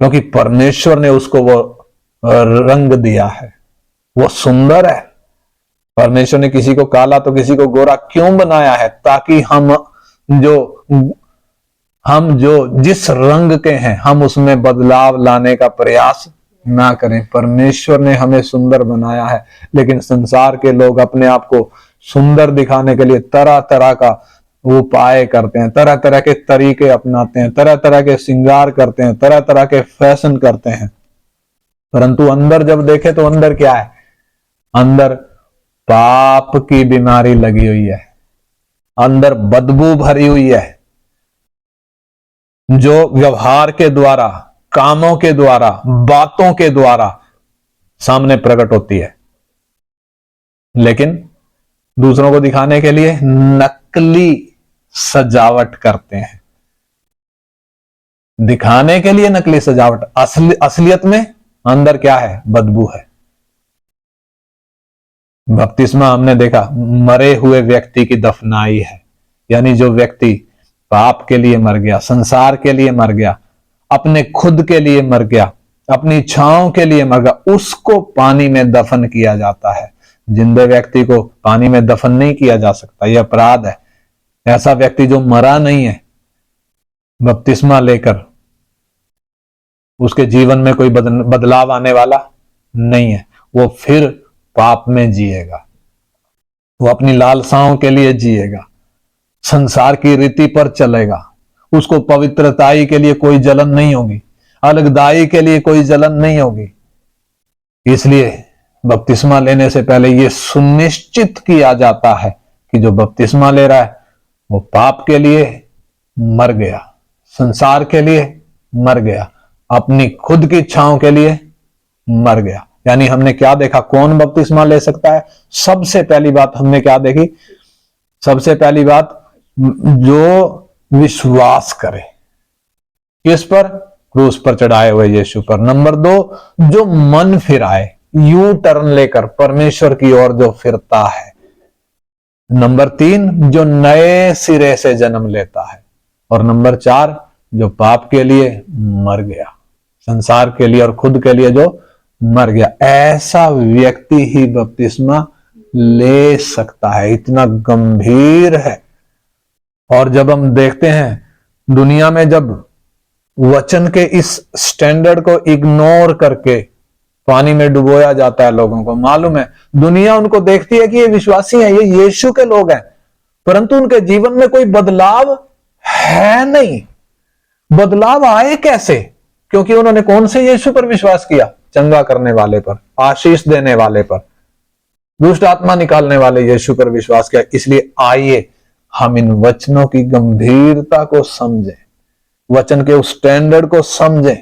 क्योंकि परमेश्वर ने उसको वो रंग दिया है, वो सुंदर है। परमेश्वर ने किसी को काला तो किसी को गोरा क्यों बनाया है? ताकि हम जो हम जिस रंग के हैं हम उसमें बदलाव लाने का प्रयास ना करें। परमेश्वर ने हमें सुंदर बनाया है, लेकिन संसार के लोग अपने आप को सुंदर दिखाने के लिए तरह तरह का उपाय करते हैं, तरह तरह के तरीके अपनाते हैं, तरह तरह के श्रृंगार करते हैं, तरह तरह के फैशन करते हैं। परंतु अंदर जब देखे तो अंदर क्या है? अंदर पाप की बीमारी लगी हुई है, अंदर बदबू भरी हुई है, जो व्यवहार के द्वारा, कामों के द्वारा, बातों के द्वारा सामने प्रकट होती है। लेकिन दूसरों को दिखाने के लिए नकली सजावट करते हैं, दिखाने के लिए नकली सजावट, असलियत में अंदर क्या है? बदबू है। बपतिस्मा हमने देखा मरे हुए व्यक्ति की दफनाई है, यानी जो व्यक्ति पाप के लिए मर गया, संसार के लिए मर गया, अपने खुद के लिए मर गया, अपनी इच्छाओं के लिए मर गया, उसको पानी में दफन किया जाता है। जिंदे व्यक्ति को पानी में दफन नहीं किया जा सकता, यह अपराध है। ऐसा व्यक्ति जो मरा नहीं है, बपतिस्मा लेकर उसके जीवन में कोई बदलाव आने वाला नहीं है। वो फिर पाप में जिएगा, वो अपनी लालसाओं के लिए जिएगा, संसार की रीति पर चलेगा। उसको पवित्रताई के लिए कोई जलन नहीं होगी, अलगदाई के लिए कोई जलन नहीं होगी। इसलिए बपतिस्मा लेने से पहले यह सुनिश्चित किया जाता है कि जो बपतिस्मा ले रहा है वो पाप के लिए मर गया, संसार के लिए मर गया, अपनी खुद की इच्छाओं के लिए मर गया। यानी हमने क्या देखा? कौन बपतिस्मा ले सकता है? सबसे पहली बात हमने क्या देखी? सबसे पहली बात, जो विश्वास करे किस पर? क्रूस पर चढ़ाए हुए यीशु पर। नंबर 2, जो मन फिराए, यू टर्न लेकर परमेश्वर की ओर जो फिरता है। नंबर 3, जो नए सिरे से जन्म लेता है। और नंबर 4, जो पाप के लिए मर गया, संसार के लिए और खुद के लिए जो मर गया। ऐसा व्यक्ति ही बपतिस्मा ले सकता है। इतना गंभीर है। और जब हम देखते हैं दुनिया में, जब वचन के इस स्टैंडर्ड को इग्नोर करके पानी में डुबोया जाता है लोगों को, मालूम है दुनिया उनको देखती है कि ये विश्वासी हैं, ये यीशु के लोग हैं, परंतु उनके जीवन में कोई बदलाव है नहीं। बदलाव आए कैसे? क्योंकि उन्होंने कौन से यीशु पर विश्वास किया? चंगा करने वाले पर, आशीष देने वाले पर, दुष्ट आत्मा निकालने वाले यीशु पर विश्वास किया। इसलिए आइए हम इन वचनों की गंभीरता को समझें, वचन के उस स्टैंडर्ड को समझें,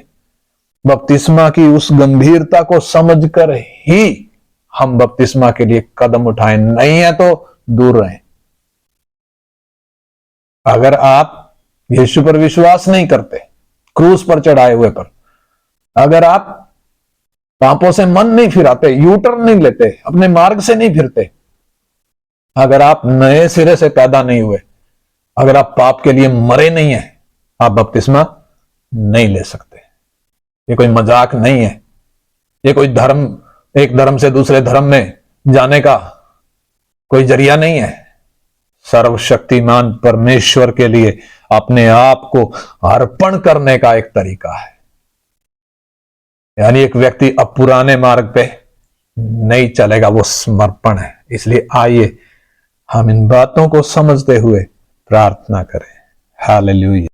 बपतिस्मा की उस गंभीरता को समझकर ही हम बपतिस्मा के लिए कदम उठाएं। नहीं है तो दूर रहें। अगर आप यीशु पर विश्वास नहीं करते, क्रूस पर चढ़ाए हुए पर, अगर आप पापों से मन नहीं फिराते, यूटर्न नहीं लेते, अपने मार्ग से नहीं फिरते, अगर आप नए सिरे से पैदा नहीं हुए, अगर आप पाप के लिए मरे नहीं हैं, आप बपतिस्मा नहीं ले सकते। ये कोई मजाक नहीं है। ये कोई धर्म, एक धर्म से दूसरे धर्म में जाने का कोई जरिया नहीं है। सर्वशक्तिमान परमेश्वर के लिए अपने आप को अर्पण करने का एक तरीका है। यानी एक व्यक्ति अब पुराने मार्ग पे नहीं चलेगा, वो समर्पण है। इसलिए आइए हम इन बातों को समझते हुए प्रार्थना करें। हालेलुया।